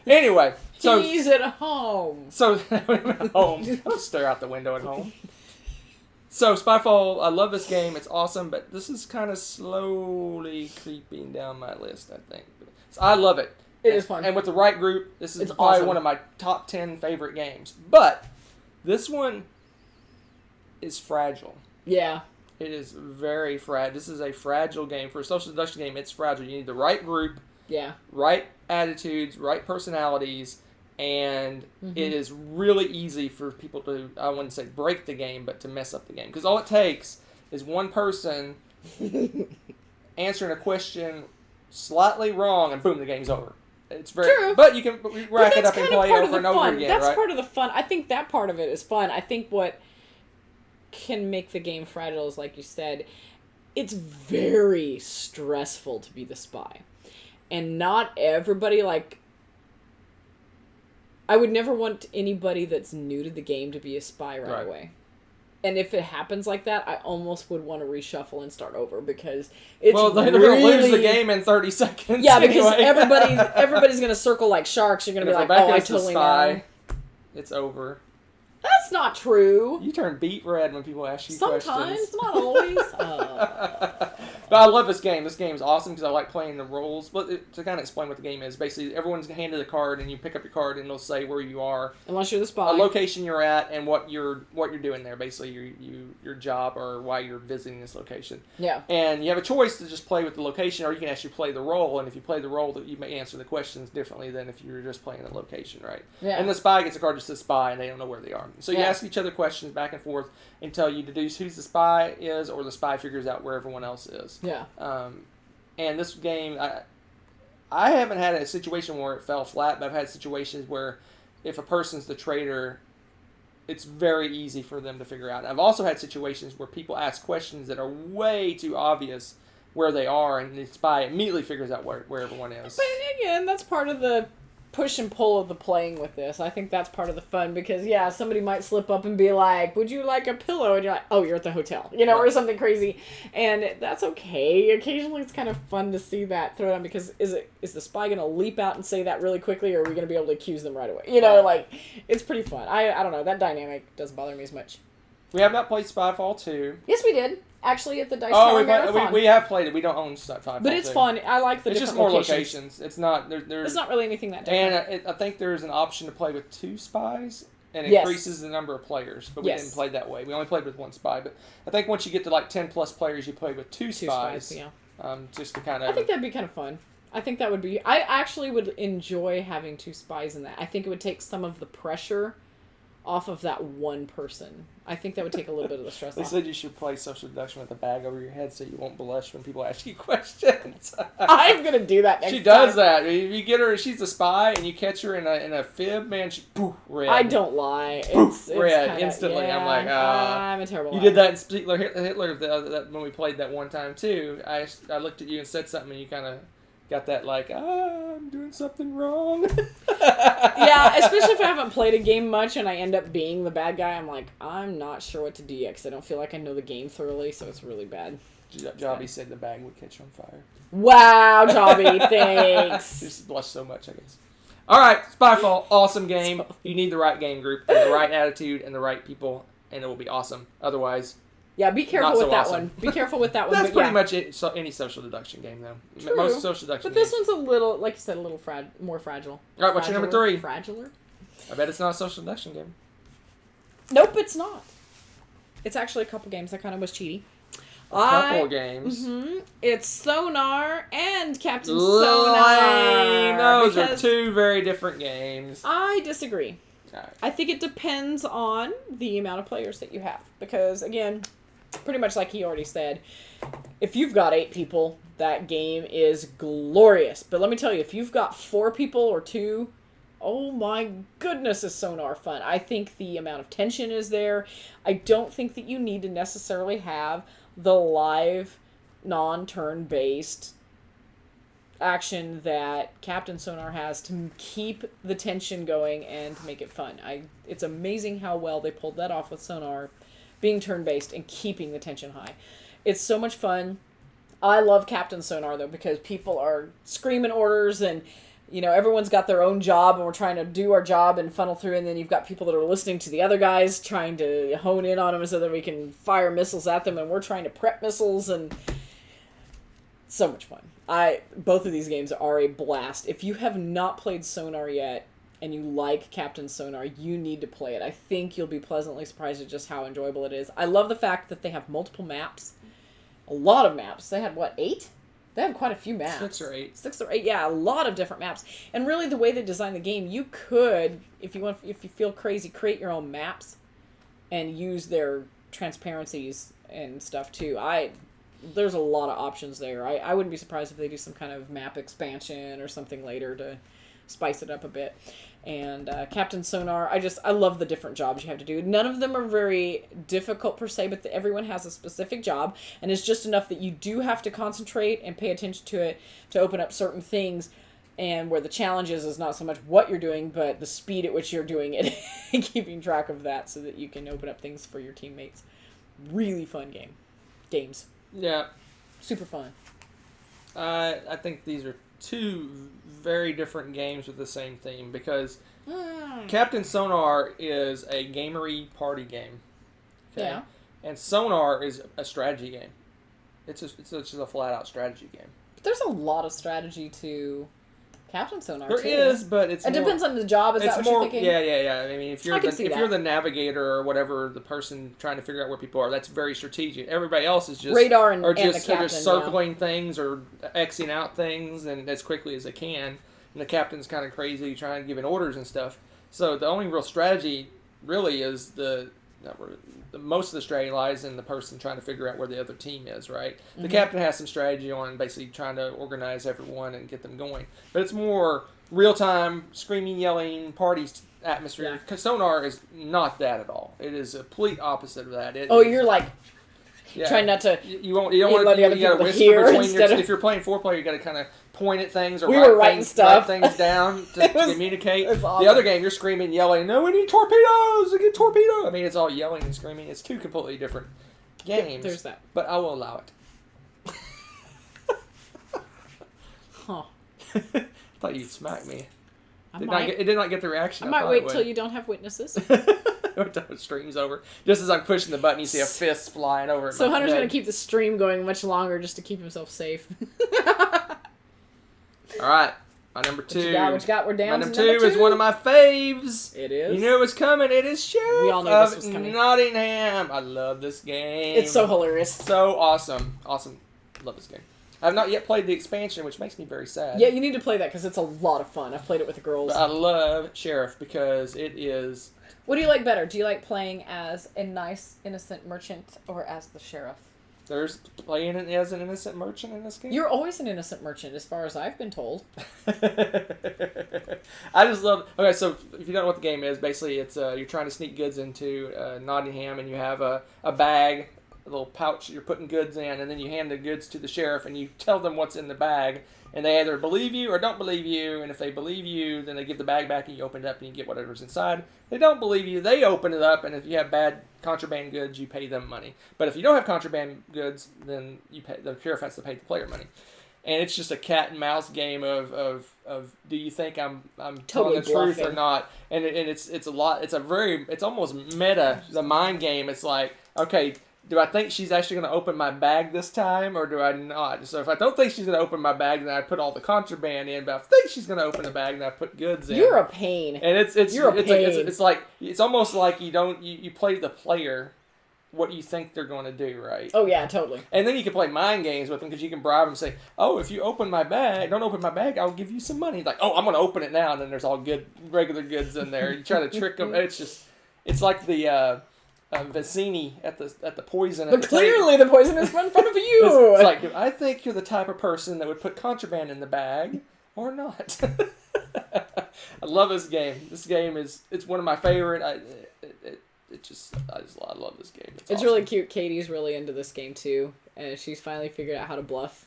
Anyway, so He's at home. So at home, I'll stare out the window at home. So Spyfall, I love this game. It's awesome, but this is kind of slowly creeping down my list, I think. So I love it. It is fun. And with the right group, this is It's probably awesome. one of my top 10 favorite games. But this one is fragile. Yeah. It is very fragile. This is a fragile game. For a social deduction game, it's fragile. You need the right group, Yeah. right attitudes, right personalities, and it is really easy for people to, I wouldn't say break the game, but to mess up the game. Because all it takes is one person answering a question slightly wrong, and boom, the game's over. It's very, True. but you can rack it that's up and kind of play part of over the and over fun. again, That's right? part of the fun. I think that part of it is fun. I think what can make the game fragile is, like you said, it's very stressful to be the spy. And not everybody, like, I would never want anybody that's new to the game to be a spy right away. And if it happens like that, I almost would want to reshuffle and start over, because it's They're really... going to lose the game in 30 seconds. Yeah, because anyway. everybody's going to circle like sharks. You're going to be like, Rebecca oh, I is the totally spy. know. It's over. That's not true. You turn beet red when people ask you Sometimes, questions. not always. But I love this game. This game's awesome because I like playing the roles. But to kind of explain what the game is, basically everyone's handed a card, and you pick up your card, and it'll say where you are, Unless you're the spy. a location you're at, and what you're doing there. Basically, your job or why you're visiting this location. Yeah. And you have a choice to just play with the location, or you can actually play the role. And if you play the role, that you may answer the questions differently than if you're just playing the location, right? Yeah. And the spy gets a card that says spy, and they don't know where they are. So you Yeah. ask each other questions back and forth until you deduce who the spy is, or the spy figures out where everyone else is. Yeah. And this game, I haven't had a situation where it fell flat, but I've had situations where if a person's the traitor, it's very easy for them to figure out. I've also had situations where people ask questions that are way too obvious where they are, and the spy immediately figures out where everyone is. But again, that's part of the push and pull of the playing with this. I think that's part of the fun, because yeah, somebody might slip up and be like, would you like a pillow? And you're like, oh, you're at the hotel, or something crazy. And that's okay. Occasionally it's kind of fun to see that thrown on, because is the spy going to leap out and say that really quickly, or are we going to be able to accuse them right away? Like, it's pretty fun. I don't know. That dynamic doesn't bother me as much. We have not played Spyfall 2. Yes, we did. Actually, at the Dice Tower Marathon. We have played it. We don't own Spyfall. But it's 2. fun. I like the It's different just more locations. It's not there's It's not really anything that different. And I think there's an option to play with 2 spies, and it Yes. increases the number of players. But we Yes. didn't play that way. We only played with 1 spy. But I think once you get to like 10 plus players, you play with 2 spies. Yeah. Just to kind of. I think that'd be kind of fun. I think that would be... I actually would enjoy having 2 spies in that. I think it would take some of the pressure off of that one person. I think that would take a little bit of the stress They off. said you should play social deduction with a bag over your head so you won't blush when people ask you questions. I'm gonna do that next She time. does that. If you get her, she's a spy, and you catch her in a fib, man, she poof, red. I don't lie. Poof, It's red, kinda, instantly. yeah, I'm like, I'm a terrible You liar. did that in Hitler when we played that one time, too. I looked at you and said something, and you kind of got that, like, I'm doing something wrong. Yeah, especially if I haven't played a game much and I end up being the bad guy, I'm like, I'm not sure what to do yet because I don't feel like I know the game thoroughly, so it's really bad. Jobby said the bag would catch on fire. Wow, Jobby, thanks. Just blushed so much, I guess. All right, Spyfall, awesome game. You need the right game group, and the right attitude, and the right people, and it will be awesome. Otherwise, Yeah, be careful Not so with that awesome. one. Be careful with that one. that's but pretty yeah. much it. So any social deduction game, though. True. Most social deduction But this games. one's a little, like you said, a little more fragile. All right, what's your number 3? Fragiler? I bet it's not a social deduction game. Nope, it's not. It's actually a couple games that kind of was cheaty. A couple games. It's Sonar and Captain Lame. Sonar. Those are because two very different games. I disagree. All right. I think it depends on the amount of players that you have. Because, again, pretty much like he already said, if you've got 8 people, that game is glorious. But let me tell you, if you've got 4 people or 2, oh my goodness, is Sonar fun. I think the amount of tension is there. I don't think that you need to necessarily have the live, non-turn-based action that Captain Sonar has to keep the tension going and to make it fun. It's amazing how well they pulled that off with Sonar being turn-based and keeping the tension high. It's so much fun. I love Captain Sonar, though, because people are screaming orders and, you know, everyone's got their own job and we're trying to do our job and funnel through, and then you've got people that are listening to the other guys trying to hone in on them so that we can fire missiles at them, and we're trying to prep missiles, and so much fun. Both of these games are a blast. If you have not played Sonar yet and you like Captain Sonar, you need to play it. I think you'll be pleasantly surprised at just how enjoyable it is. I love the fact that they have multiple maps. A lot of maps. They had, 8? They had quite a few maps. 6 or 8. 6 or 8, yeah, a lot of different maps. And really, the way they designed the game, you could, if you feel crazy, create your own maps and use their transparencies and stuff too. There's a lot of options there. I wouldn't be surprised if they do some kind of map expansion or something later to spice it up a bit. And Captain Sonar, I love the different jobs you have to do. None of them are very difficult per se, but everyone has a specific job, and it's just enough that you do have to concentrate and pay attention to it to open up certain things. And where the challenge is not so much what you're doing, but the speed at which you're doing it and keeping track of that so that you can open up things for your teammates. Really fun games. Yeah. Super fun. I think these are two very different games with the same theme, because Captain Sonar is a gamery party game. Okay? Yeah. And Sonar is a strategy game. It's just a flat out strategy game. But there's a lot of strategy to Captain Sonar, There too. is, but it depends on the job. Is that what you're thinking? Yeah. I mean, if you're I can see that. you're the navigator or whatever, the person trying to figure out where people are, that's very strategic. Everybody else is just Radar and are the just captain, circling things or Xing out things and as quickly as they can. And the captain's kind of crazy trying to give orders and stuff. So the only real strategy really is most of the strategy lies in the person trying to figure out where the other team is, right? The captain has some strategy on basically trying to organize everyone and get them going. But it's more real-time, screaming, yelling, party atmosphere. Yeah. Sonar is not that at all. It is a complete opposite of that. You're like trying not to... You don't want let to. the other You got to people whisper hear between instead of- If you're playing 4-player, you got to kind of point at things or We were writing write stuff. things down to communicate. it's awesome. The other game, you're screaming, yelling, "No, we need torpedoes! We get torpedo!" I mean, it's all yelling and screaming. It's two completely different games. There's that. But I will allow it. Huh. I thought you'd smack me. I It did not get the reaction. might thought wait it would. till you don't have witnesses. Until it streams over. Just as I'm pushing the button, you see a fist flying over. At So my Hunter's head. going to keep the stream going much longer just to keep himself safe. All right, my number 2. What you got? We're down My to number 2 is one of my faves. It is. You knew it was coming. It is Sheriff We all knew of this was coming. Nottingham. I love this game. It's so hilarious. So awesome. Awesome. Love this game. I've not yet played the expansion, which makes me very sad. Yeah, you need to play that because it's a lot of fun. I've played it with the girls. But I love Sheriff because it is. What do you like better? Do you like playing as a nice, innocent merchant or as the sheriff? There's playing it as an innocent merchant in this game. You're always an innocent merchant, as far as I've been told. I just love. Okay, so if you don't know what the game is, basically it's you're trying to sneak goods into Nottingham, and you have a bag, a little pouch you're putting goods in, and then you hand the goods to the sheriff, and you tell them what's in the bag, and they either believe you or don't believe you, and if they believe you, then they give the bag back, and you open it up, and you get whatever's inside. If they don't believe you, they open it up, and if you have bad contraband goods, you pay them money. But if you don't have contraband goods, then the sheriff has to pay the player money. And it's just a cat and mouse game of do you think I'm Totally telling the truth or bluffing. not? And it's a lot. It's almost meta, the mind game. It's like, okay, do I think she's actually going to open my bag this time, or do I not? So if I don't think she's going to open my bag, then I put all the contraband in. But if I think she's going to open the bag, then I put goods in. You're a pain. And You're a pain. it's like it's almost like you play the player what you think they're going to do, right? Oh, yeah, totally. And then you can play mind games with them because you can bribe them and say, oh, if you don't open my bag, I'll give you some money. Like, oh, I'm going to open it now, and then there's all good, regular goods in there. You try to trick them. It's like the Vicini at the poison. But clearly the poison is in front of you. It's like, do I think you're the type of person that would put contraband in the bag or not? I love this game. This game it's one of my favorite. I love this game. It's awesome. Really cute. Katie's really into this game too, and she's finally figured out how to bluff,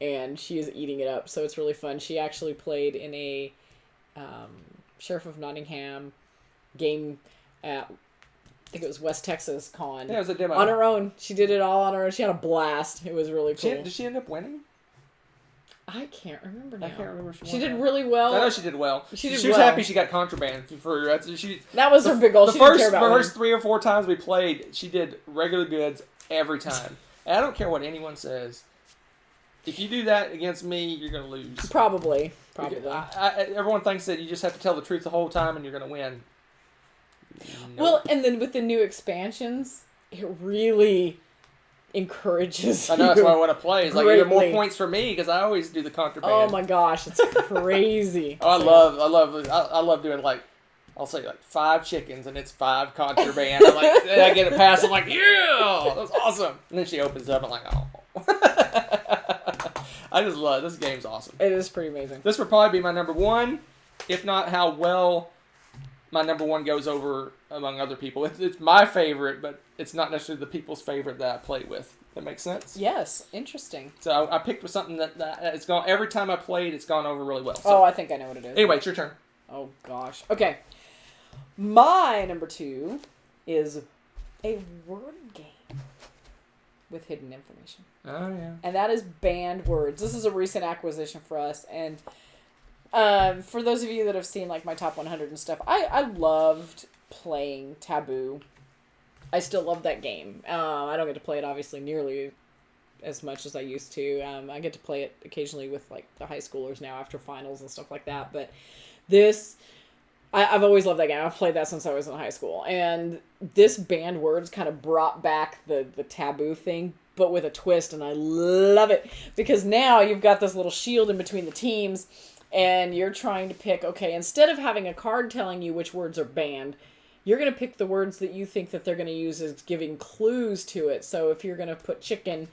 and she is eating it up. So it's really fun. She actually played in a Sheriff of Nottingham game at, I think it was West Texas Con. Yeah, it was a demo on her own. She did it all on her own. She had a blast. It was really cool. Did she end up winning? I can't remember now. I can't remember. She did really well. I know she did well. She was happy she got contraband for that was her big goal. She didn't care about the winning. first 3 or 4 times we played, she did regular goods every time. And I don't care what anyone says. If you do that against me, you're going to lose. Probably. Everyone thinks that you just have to tell the truth the whole time and you're going to win. Nope. Well, and then with the new expansions, it really encourages I know, that's why I want to play. It's like, you get more greatly. points for me because I always do the contraband. Oh my gosh, it's crazy. I love doing like, I'll say like 5 chickens and it's 5 contraband. I'm like, and I get it past. I'm like, yeah, that's awesome. And then she opens up. I'm like, oh. I just love this game's awesome. It is pretty amazing. This would probably be my number 1, if not how well my number 1 goes over among other people. It's my favorite, but it's not necessarily the people's favorite that I play with. That makes sense? Yes, interesting. So I picked with something that it's gone every time I played. It's gone over really well. So, I think I know what it is. anyway, it's your turn. Oh gosh. Okay. My number 2 is a word game with hidden information. Oh yeah. And that is banned words. This is a recent acquisition for us, and for those of you that have seen like my top 100 and stuff, I loved playing Taboo. I still love that game. I don't get to play it obviously nearly as much as I used to. I get to play it occasionally with like the high schoolers now after finals and stuff like that. But I've always loved that game. I've played that since I was in high school. And this banned words kind of brought back the Taboo thing, but with a twist, and I love it. Because now you've got this little shield in between the teams, and you're trying to pick, okay, instead of having a card telling you which words are banned, you're going to pick the words that you think that they're going to use as giving clues to it. So if you're going to put chicken,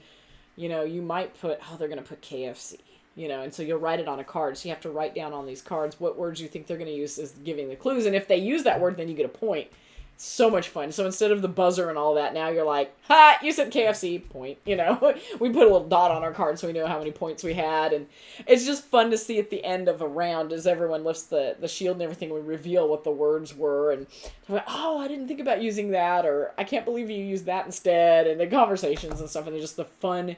you might put, they're going to put KFC. And so you'll write it on a card. So you have to write down on these cards what words you think they're going to use as giving the clues. And if they use that word, then you get a point. So much fun. So instead of the buzzer and all that, now you're like, ha, you said KFC, point. We put a little dot on our card so we know how many points we had. And it's just fun to see at the end of a round as everyone lifts the shield and everything, we reveal what the words were. And we're like, oh, I didn't think about using that. Or I can't believe you used that instead. And the conversations and stuff. And they're just the fun,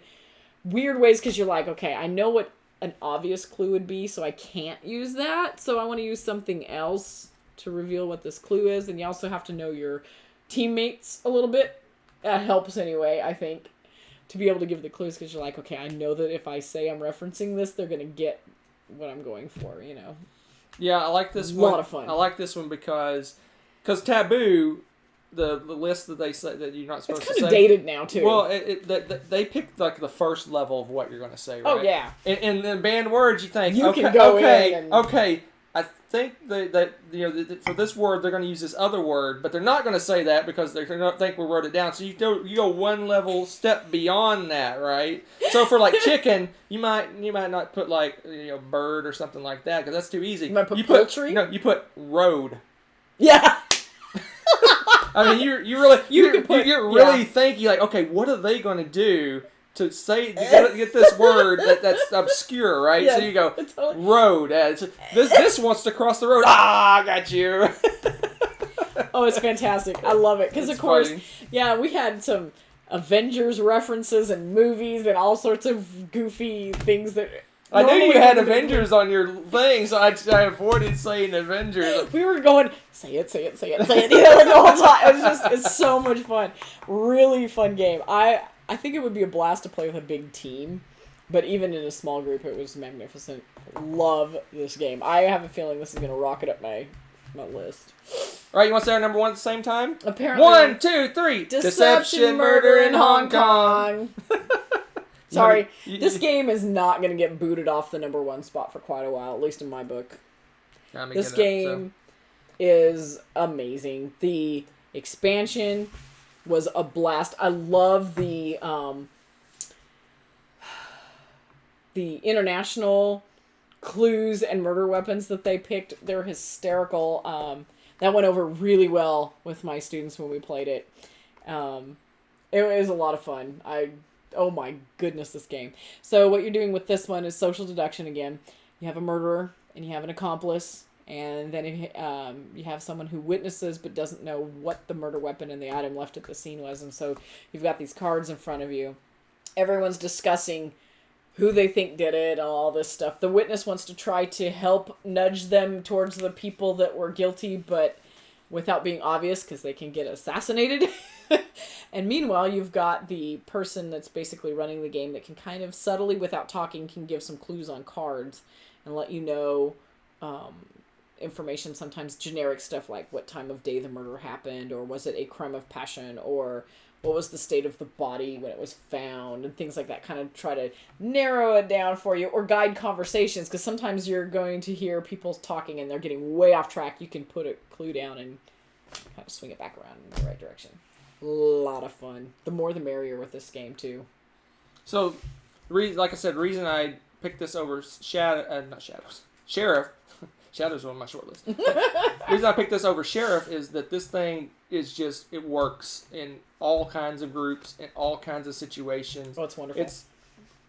weird ways because you're like, okay, I know what an obvious clue would be, so I can't use that. So I want to use something else to reveal what this clue is. And you also have to know your teammates a little bit. That helps anyway, I think, to be able to give the clues, because you're like, okay, I know that if I say I'm referencing this, they're going to get what I'm going for, Yeah, I like this one. A lot of fun. I like this one because Taboo, the list that they say that you're not supposed It's to kind say. of dated now too. Well, they picked like the first level of what you're going to say, right? oh yeah, And then banned words, you think, You okay, can go okay, in and- okay. I think that for this word they're going to use this other word, but they're not going to say that because they're going to think we wrote it down. So you go one level step beyond that, right? So for like chicken, you might not put like bird or something like that because that's too easy. You might put poultry? No, you put road. yeah. I mean, you could put- you're really thinking like, okay, what are they going to do to say to get this word that's obscure, right? Yes, so you go totally. road. This wants to cross the road. Ah, I got you. Oh, it's fantastic. I love it because of It's course, funny. yeah, we had some Avengers references and movies and all sorts of goofy things that. I knew normally you had wouldn't be- Avengers on your thing, so I avoided saying Avengers. We were going, say it, say it, say it, say it, like the whole time. It's so much fun. Really fun game. I think it would be a blast to play with a big team, but even in a small group, it was magnificent. Love this game. I have a feeling this is going to rocket up my list. All right, you want to say our number one at the same time? Apparently, 1, 2, 3. Deception, Murder in Hong Kong. Sorry, You- this game is not going to get booted off the number one spot for quite a while, at least in my book. Let me This get it up, game is amazing. The expansion was a blast. I love the international clues and murder weapons that they picked. They're hysterical. That went over really well with my students when we played it. It was a lot of fun. Oh my goodness, this game. So what you're doing with this one is social deduction again. You have a murderer and you have an accomplice, and then you have someone who witnesses but doesn't know what the murder weapon and the item left at the scene was, and so you've got these cards in front of you. Everyone's discussing who they think did it and all this stuff. The witness wants to try to help nudge them towards the people that were guilty, but without being obvious because they can get assassinated. And meanwhile, you've got the person that's basically running the game that can kind of subtly, without talking, can give some clues on cards and let you know information, sometimes generic stuff like what time of day the murder happened, or was it a crime of passion, or what was the state of the body when it was found, and things like that. Kind of try to narrow it down for you, or guide conversations, because sometimes you're going to hear people talking and they're getting way off track. You can put a clue down and kind of swing it back around in the right direction. A lot of fun. The more the merrier with this game too. So, like I said, the reason I picked this over Sheriff. Shadow's on my short list. The reason I picked this over Sheriff is that this thing is just, it works in all kinds of groups, in all kinds of situations. Oh, it's wonderful. It's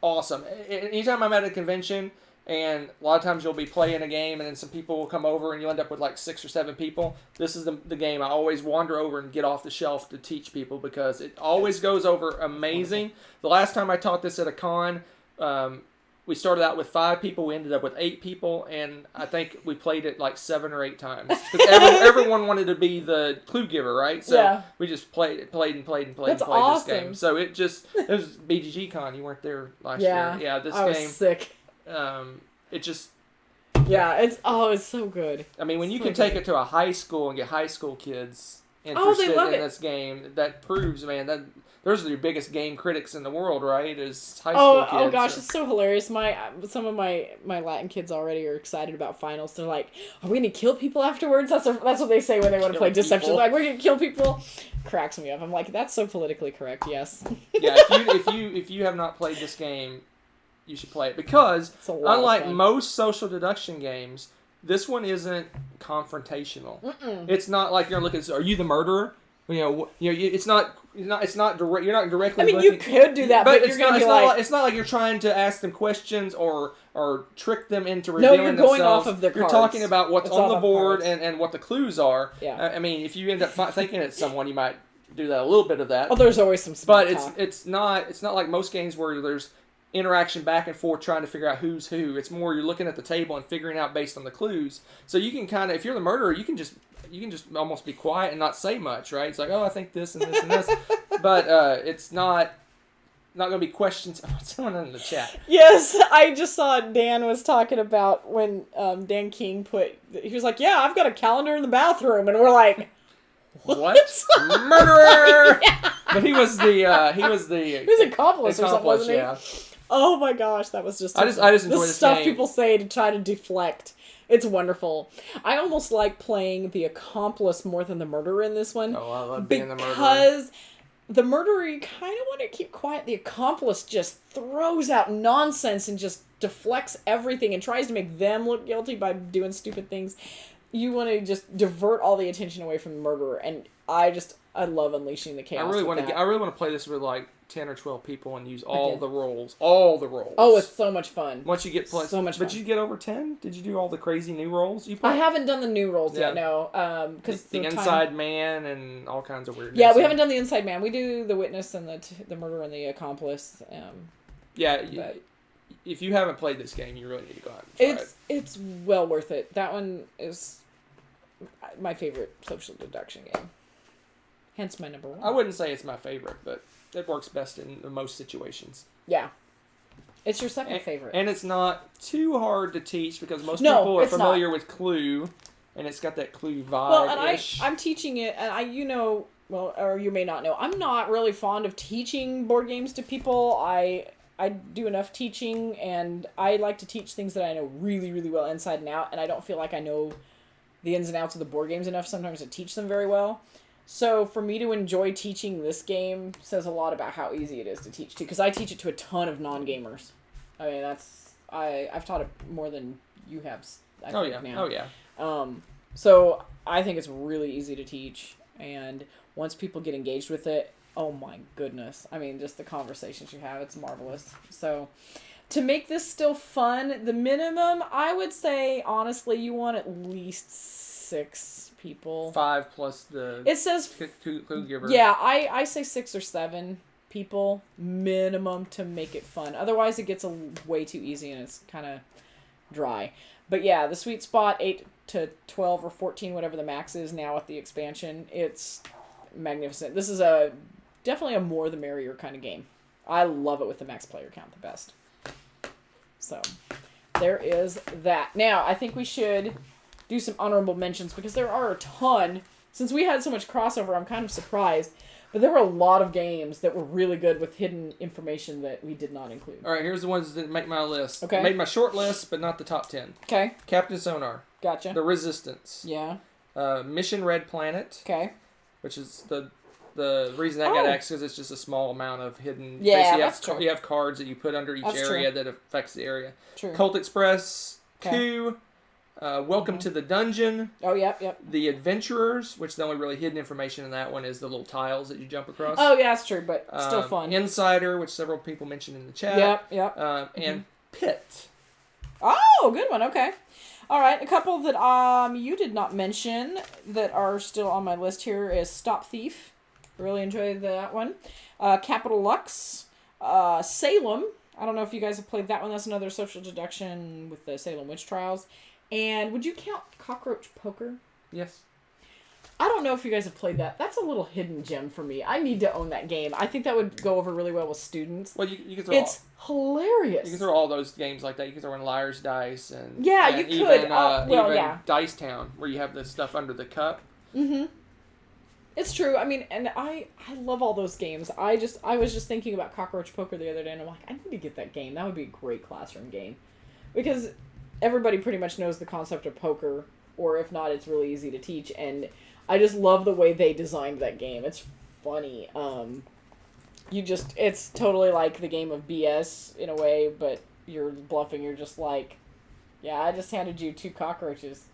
awesome. Anytime I'm at a convention, and a lot of times you'll be playing a game, and then some people will come over, and you end up with like 6 or 7 people. This is the game I always wander over and get off the shelf to teach people because it always goes over amazing. The last time I taught this at a con, we started out with 5 people. We ended up with 8 people, and I think we played it like 7 or 8 times because everyone wanted to be the clue giver, right? So Yeah. we just played That's this awesome. game. So it was BGG Con. You weren't there last Yeah. year. Yeah, this I was game. sick. It just. Yeah, it's so good. I mean, when you So can take good. it to a high school and get high school kids interested love in it. this game, that proves, man, that those are your biggest game critics in the world, right? Is high school kids. Oh gosh, So- it's so hilarious. Some of my Latin kids already are excited about finals. They're like, "Are we gonna kill people afterwards?" That's what they say when they want to Kill play Deception. people. They're like, "We're gonna kill people." Cracks me up. I'm like, "That's so politically correct." Yes. Yeah, if you have not played this game, you should play it because It's a lot of unlike fun. most social deduction games, this one isn't confrontational. It's not like you're looking. Are you the murderer? It's not direct. You're not directly. I mean, you looking, could do that, but you're gonna be like, it's not like you're trying to ask them questions or trick them into No, revealing you're going themselves. off of their You're cards. talking about what's It's on all the about board cards. and what the clues are. Yeah. I mean, if you end up thinking it's someone, you might do that a little bit of that. "Oh, there's always some." Small But talk. it's not like most games where there's interaction back and forth trying to figure out who's who. It's more you're looking at the table and figuring out based on the clues. So you can kind of, if you're the murderer, you can just almost be quiet and not say much, right? It's like, oh, I think this and this and this, but it's not going to be questions. Someone in the chat. Yes, I just saw Dan was talking about when Dan King he was like, "Yeah, I've got a calendar in the bathroom," and we're like, What? Murderer! Yeah. But he was the He was an accomplice or something, wasn't he? yeah. Oh my gosh, that was just I just enjoy the this stuff game. people say to try to deflect. It's wonderful. I almost like playing the accomplice more than the murderer in this one. Oh, I love being the murderer. Because the murderer, you kind of want to keep quiet. The accomplice just throws out nonsense and just deflects everything and tries to make them look guilty by doing stupid things. You want to just divert all the attention away from the murderer, and I love unleashing the chaos. I really want to play this with like 10 or 12 people and use all the roles. All the roles. Oh, it's so much fun. Once you get so much fun. But you get over 10? Did you do all the crazy new roles you played? I haven't done the new roles yet, no. Because the inside man and all kinds of weird. Yeah, we haven't done the inside man. We do the witness and the murderer and the accomplice. If you haven't played this game, you really need to go out and try it. It's well worth it. That one is my favorite social deduction game. Hence my number one. I wouldn't say it's my favorite, but it works best in most situations. Yeah. It's your second favorite. And it's not too hard to teach because most people are familiar with Clue, and it's got that Clue vibe. Well, and I'm teaching it, and or you may not know, I'm not really fond of teaching board games to people. I do enough teaching, and I like to teach things that I know really, really well inside and out, and I don't feel like I know the ins and outs of the board games enough sometimes to teach them very well. So for me to enjoy teaching this game says a lot about how easy it is to teach to, because I teach it to a ton of non-gamers. I mean, I've taught it more than you have. I think now. Oh yeah. So I think it's really easy to teach, and once people get engaged with it, oh my goodness! I mean, just the conversations you have, it's marvelous. So to make this still fun, the minimum I would say, honestly, you want at least 6 people. 5 plus the. It says Clue giver. Yeah, I say 6 or 7 people minimum to make it fun. Otherwise, it gets way too easy and it's kind of dry. But yeah, the sweet spot 8 to 12 or 14, whatever the max is now with the expansion. It's magnificent. This is definitely a more the merrier kind of game. I love it with the max player count the best. So there is that. Now I think we should do some honorable mentions because there are a ton. Since we had so much crossover, I'm kind of surprised. But there were a lot of games that were really good with hidden information that we did not include. All right, here's the ones that make my list. Okay. Made my short list, but not the top 10. Okay. Captain Sonar. Gotcha. The Resistance. Yeah. Mission Red Planet. Okay. Which is the reason that got X because it's just a small amount of hidden. Yeah, that's true. You have cards that you put under each area that affects the area. True. Colt Express. Coup. Welcome to the Dungeon. Oh, yep. The Adventurers, which the only really hidden information in that one is the little tiles that you jump across. Oh, yeah, that's true, but still fun. Insider, which several people mentioned in the chat. Yep. And Pit. Oh, good one. Okay. All right, a couple that you did not mention that are still on my list here is Stop Thief. Really enjoyed that one. Capital Lux. Salem. I don't know if you guys have played that one. That's another social deduction with the Salem Witch Trials. And would you count Cockroach Poker? Yes. I don't know if you guys have played that. That's a little hidden gem for me. I need to own that game. I think that would go over really well with students. Well, you can throw It's hilarious. You can throw all those games like that. You can throw in Liar's Dice and you even, could. even Dice Town, where you have the stuff under the cup. Mm-hmm. It's true. I mean, and I love all those games. I was just thinking about Cockroach Poker the other day, and I'm like, I need to get that game. That would be a great classroom game, because everybody pretty much knows the concept of poker, or if not, it's really easy to teach. And I just love the way they designed that game. It's funny. It's totally like the game of BS in a way, but you're bluffing. You're just like, yeah, I just handed you 2 cockroaches.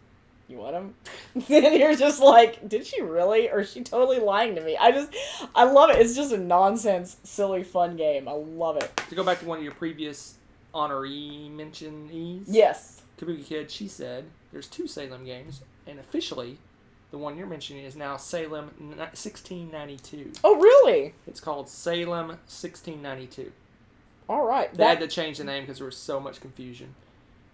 You want them? Then you're just like, did she really? Or is she totally lying to me? I love it. It's just a nonsense, silly, fun game. I love it. To go back to one of your previous honoree mentionees. Yes. Kabuki Kid, she said, there's 2 Salem games, and officially, the one you're mentioning is now Salem 1692. Oh, really? It's called Salem 1692. All right. They had to change the name because there was so much confusion.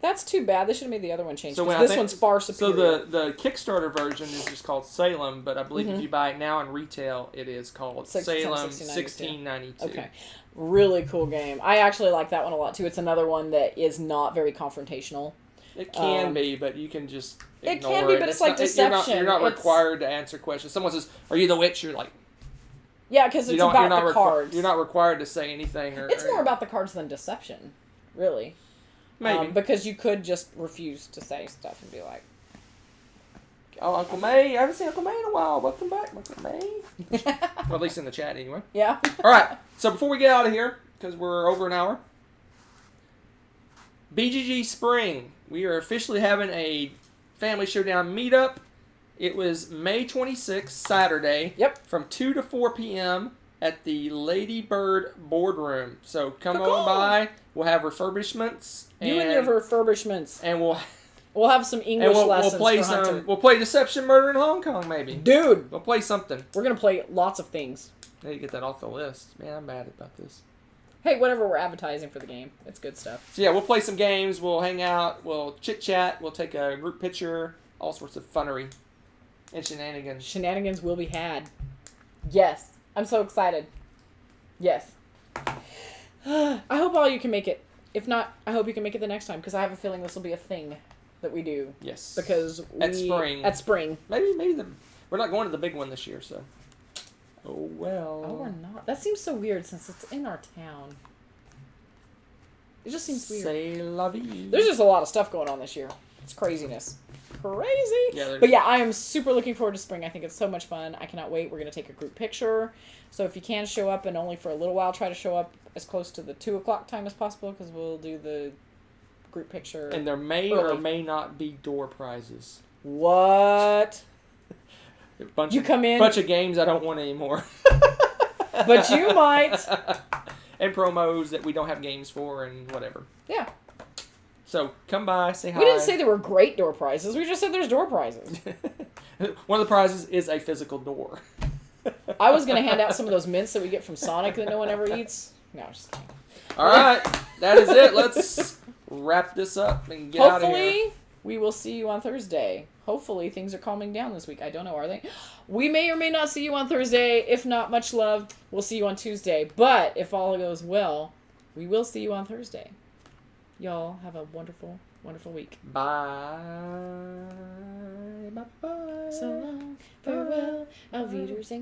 That's too bad. They should have made the other one change. So this one's far superior. So the Kickstarter version is just called Salem, but I believe if you buy it now in retail, it is called Salem 1692. Okay. Really cool game. I actually like that one a lot too. It's another one that is not very confrontational. It can be, but you can just It ignore can be, but it's like deception. You're not It's- required to answer questions. Someone says, "Are you the witch?" You're like, Yeah, because it's about the cards. You're not required to say anything. It's more about the cards than deception, really. Maybe. Because you could just refuse to say stuff and be like, "Oh, Uncle May, I haven't seen Uncle May in a while. Welcome back, Uncle May." Well, at least in the chat, anyway. yeah. All right. So before we get out of here, because we're over an hour, BGG Spring. We are officially having a Family Showdown meetup. It was May 26th, Saturday. Yep. From 2 to 4 p.m. at the Lady Bird Boardroom. So come Cool. on by. We'll have refurbishments. You and your refurbishments. And we'll have some English lessons play for Hunter. We'll play Deception Murder in Hong Kong, maybe. Dude! We'll play something. We're going to play lots of things. I need to get that off the list. Man, I'm bad about this. Hey, whatever, we're advertising for the game. It's good stuff. So yeah, we'll play some games. We'll hang out. We'll chit-chat. We'll take a group picture. All sorts of funnery and shenanigans. Shenanigans will be had. Yes. I'm so excited. Yes. I hope all you can make it. If not, I hope you can make it the next time, because I have a feeling this will be a thing that we do. Yes. Because At spring. At spring. Maybe we're not going to the big one this year, so. Oh well. Oh, we're not. That seems so weird since it's in our town. It just seems weird. C'est la vie. There's just a lot of stuff going on this year. It's craziness. Crazy. Yeah, but yeah, I am super looking forward to spring. I think it's so much fun. I cannot wait. We're going to take a group picture. So if you can show up, and only for a little while, try to show up as close to the 2 o'clock time as possible, because we'll do the group picture. And there may early. or may not be door prizes. What? You come in. Bunch of games I don't want anymore. But you might. And promos that we don't have games for and whatever. Yeah. So come by, say hi. We didn't say there were great door prizes. We just said there's door prizes. One of the prizes is a physical door. I was going to hand out some of those mints that we get from Sonic that no one ever eats. No, just kidding. All right. That is it. Let's wrap this up and get out of here. Hopefully, we will see you on Thursday. Hopefully, things are calming down this week. I don't know, are they? We may or may not see you on Thursday. If not, much love. We'll see you on Tuesday. But if all goes well, we will see you on Thursday. Y'all have a wonderful, wonderful week. Bye. Bye-bye. So long, farewell, auf Wiedersehen.